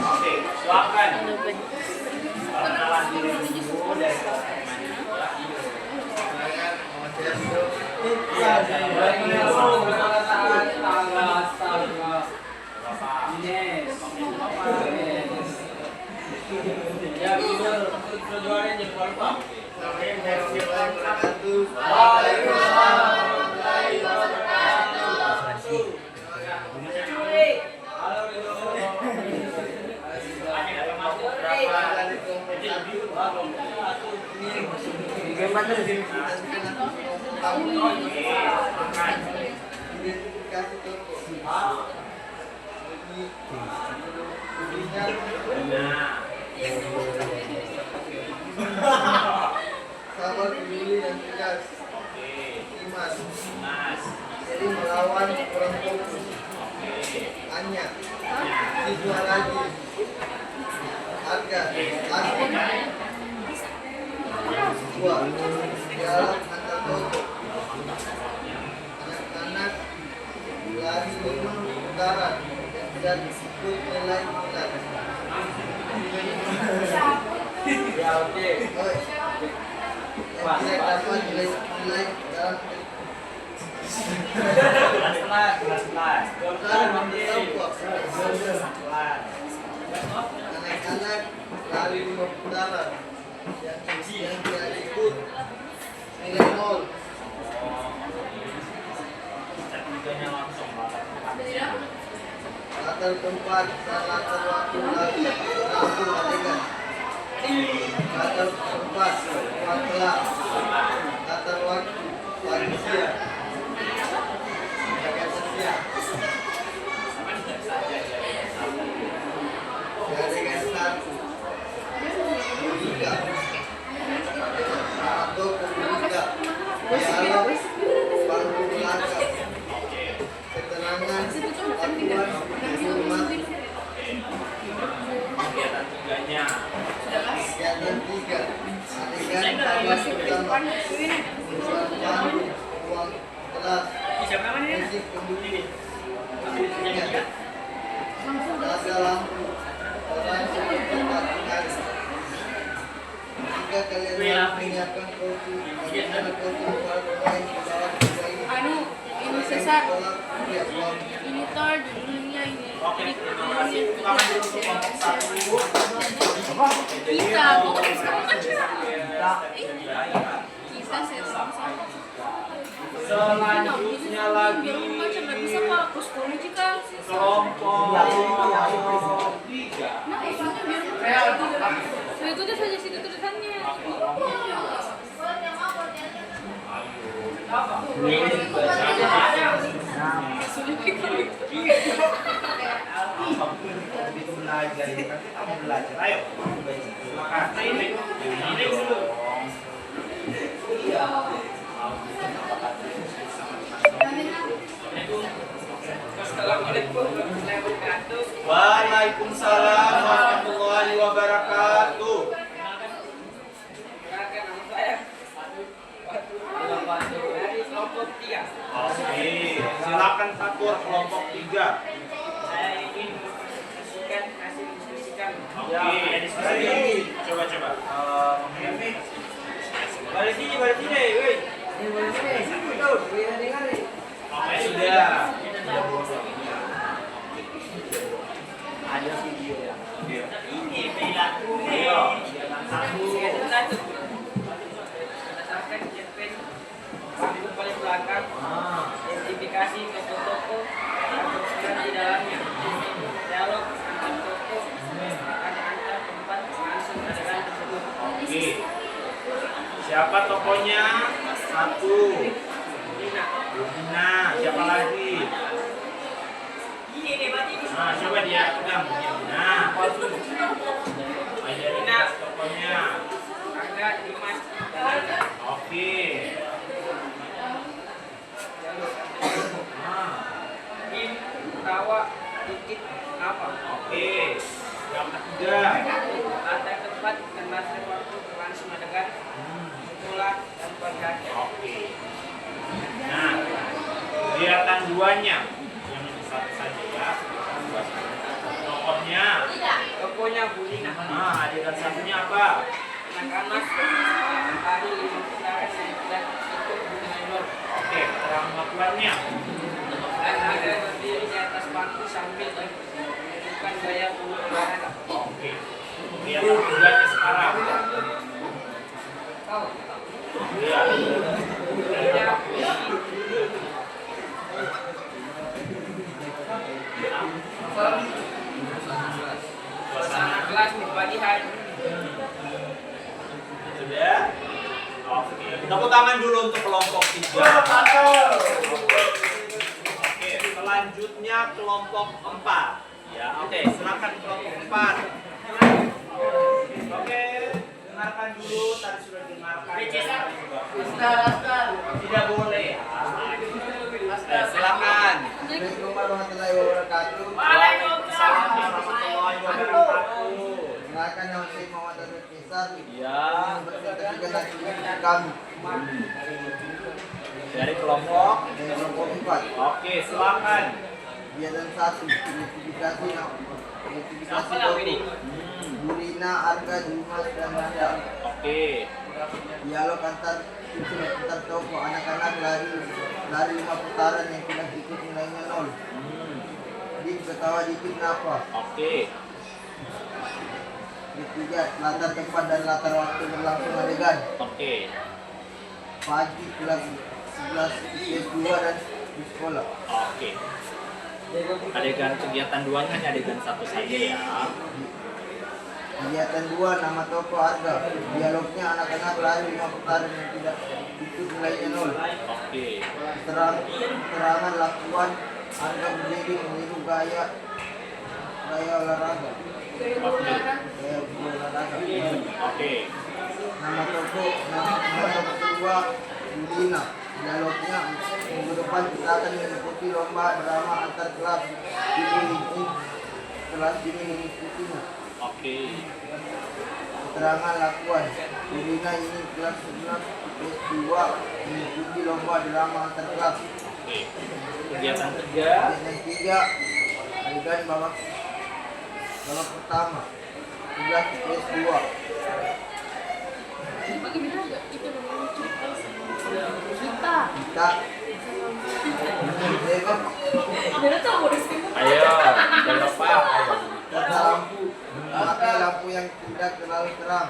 Oke, silakan. Perkenalan diri dulu dari Sabar, peduli dan tegas. Dimas. Jadi melawan orang fokus. Anya. Siswa lagi. Harga. Dua. Dialog antar kelompok. Anak-anak lari 5 putaran dan ikut nilai-nilai. Ya, oke. Yang tidak dapat nilai dalam anak-anak lari 5 putaran yang tidak ikut nilai 0. Latar tempat dan latar waktu lampu adegan. Latar tempat ruang kelas. Latar waktu pagi siang. Kegiatan siang. Adegan 1. Menikah. Atau menikah. Dialog bangku belakang. Ketenangan lakukan rumah. kegiatan 3-nya. Kegiatan 3. Adegan bagian pertama uang kelas Siapa namanya? musik pendukung jaga lampu orang tempat tinggal jika kalian menyiapkan kopi bagaimana kopi para pemain di bawah tiga ini Anu, ini sesat. tolak tiap uang Ini tor judulnya ini. Oke, terima kasih. Tangan dulu untuk kelompok 1. Kita, pokoknya sekarang kan kita sama-sama. Selanjutnya lagi Biar aku baca nggak bisa pak, aku sekolah juga. kelompok 3. Nah, itu biar aku baca. So, itu tuh saja situ tulisannya. Belajar ini kan kita mau belajar. Ayo. Silakan. Ini dulu. Waalaikumsalam warahmatullahi wabarakatuh. Dari kelompok 3. Oke, silakan Fatur kelompok 3. Saya ingin mendiskusikan hasil diskusikan. Oke, coba. Balik sini, woi. Oke, sudah. Ada video ya. Ini perilaku nih. Satu. Berdasarkan cerpen panggung paling belakang, identifikasi toko-toko yang berperan di dalamnya, dialog antar toko, antar tempat langsung adegan tersebut. Oke. Siapa tokonya? 1. Lina, Nah, siapa lagi? Ini nih berarti. Nah, coba dia pegang begini. Nah, Ajarina tokonya. Angga, Dimas, Dalana. Oke. Nah, Im, Tawa, Dikit, apa? oke. Yang ketiga. Latar tempat dan latar waktu berlangsung adegan, mula dan pagi. Oke. Nah, kelihatan duanya. Yang ini satu saja ya. Tokohnya. Tokonya Bu Lina. Nah, adegan satunya apa? Anak-anak hari 5 putaran yang tidak ikut bunga nol. Oke, keterangan lakuannya. Dan ada berdiri di atas bangku sambil menunjukkan gaya pengumuman. Oke. Kelihatan duanya sekarang. Iya. Dia suasana kelas di pagi hari. Sudah? Oke. Tepuk tangan dulu untuk kelompok 3. Oke, selanjutnya kelompok 4. Ya, oke, silakan kelompok 4. Oke, dengarkan dulu, tadi sudah dengarkan. Tidak boleh. Silakan. Assalamualaikum warahmatullahi wabarakatuh. Waalaikumsalam warahmatullahi wabarakatuh. Silakan yang saya Muhammad Abdul Kisar. Ya, Berketiga lagi kami dari kelompok. dari kelompok 4. Oke, silakan. Kegiatan 1 identifikasi toko. Burina, Arga, Dimas, dan Nanda. Oke. Dialog antar toko. Anak-anak lari 5 putaran yang tidak ikut nilainya 0. Dik ketawa dikit kenapa? Oke. Ketiga, latar tempat dan latar waktu berlangsung adegan. Oke. Pagi kelas 11 IPS 2 dan di sekolah. Oke. Adegan kegiatan 2 hanya adegan 1 saja ya. Kegiatan 2 nama toko Arga. Dialognya anak-anak lari 5 putaran yang tidak ikut nilainya 0. Oke. Keterangan lakuan Arga berdiri meniru gaya olahraga. Oke. Gaya olahraga. Oke. Nama toko kedua Budina. Dialognya minggu depan kita akan mengikuti lomba drama antar kelas. Ini kelas ini mengikutinya. Oke. Keterangan lakuan Irina ini kelas 11 IPS 2 mengikuti lomba drama antar kelas. Oke. Kegiatan 3. Kegiatan 3 adegan babak pertama 11 IPS 2. Kita. Ayo, jangan lupa. Ayo. Tata lampu. Pakai lampu yang tidak terlalu terang.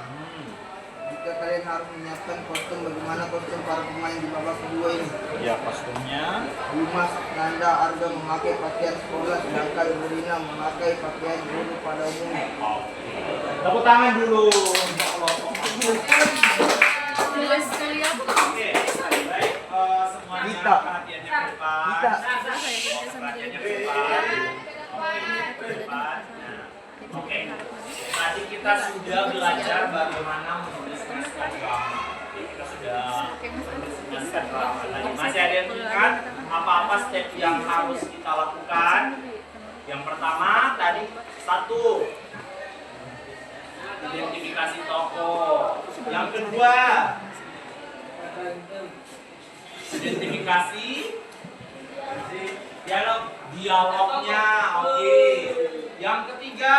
Jika kalian harus menyiapkan kostum, bagaimana kostum para pemain di babak kedua ini? Ya, kostumnya. Dimas, Nanda, Arga memakai pakaian sekolah, sedangkan Irina memakai pakaian guru pada umumnya. Tepuk tangan dulu. Tulis sekali apa? Oke, baik, semuanya Kita. perhatiannya ke depan. Kita. Perhatiannya ke depan. Ke depan. Nah, oke. Tadi kita sudah belajar bagaimana menulis naskah drama. Kita sudah menulis naskah drama. Tadi masih ada yang ingat apa-apa step yang harus kita lakukan? Yang pertama tadi 1, identifikasi tokoh. Yang kedua, identifikasi dialognya. Oke. Yang ketiga,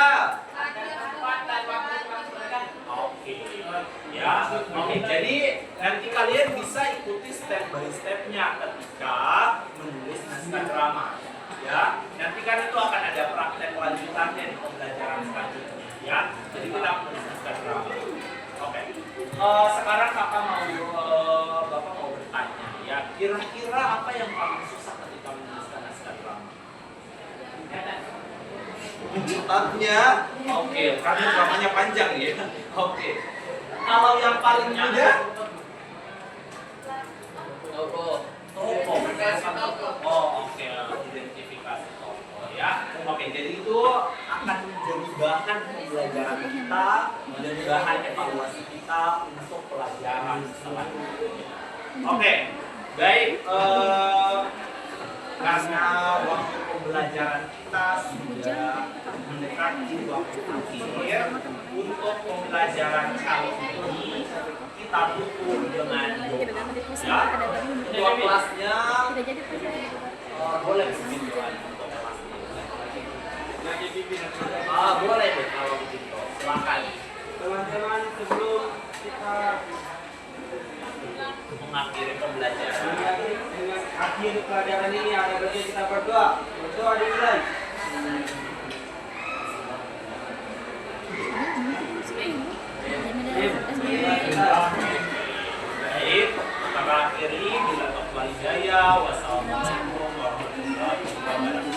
oke. Ya, oke. Jadi nanti kalian bisa ikuti step by stepnya ketika menulis naskah drama. Ya, nanti kan itu akan ada praktek lanjutannya di pembelajaran selanjutnya. Ya, jadi kita menulis naskah drama. Oke. Sekarang bapak mau bertanya. Ya, kira-kira apa yang paling susah ketika menulis naskah drama? Mencetaknya. Oke, karena dramanya panjang ya. Oke. Kalau yang paling mudah, tokoh. Oh, oke. Identifikasi tokoh ya. Oke, jadi itu akan menjadi bahan pembelajaran kita dan bahan evaluasi kita untuk pelajaran selanjutnya. Oke, baik. Karena waktu pembelajaran kita sudah mendekati waktu akhir, untuk pembelajaran kali ini kita tutup dengan ya. Untuk kelasnya boleh bimbingan untuk kelasnya. Boleh deh kalau begitu. Silakan. Teman-teman, sebelum kita Mengakhiri pembelajaran. dengan akhir pelajaran ini ada bagian kita berdoa. Berdoa dimulai. Baik, kita akhiri bila walidaya. Wassalamualaikum warahmatullahi wabarakatuh.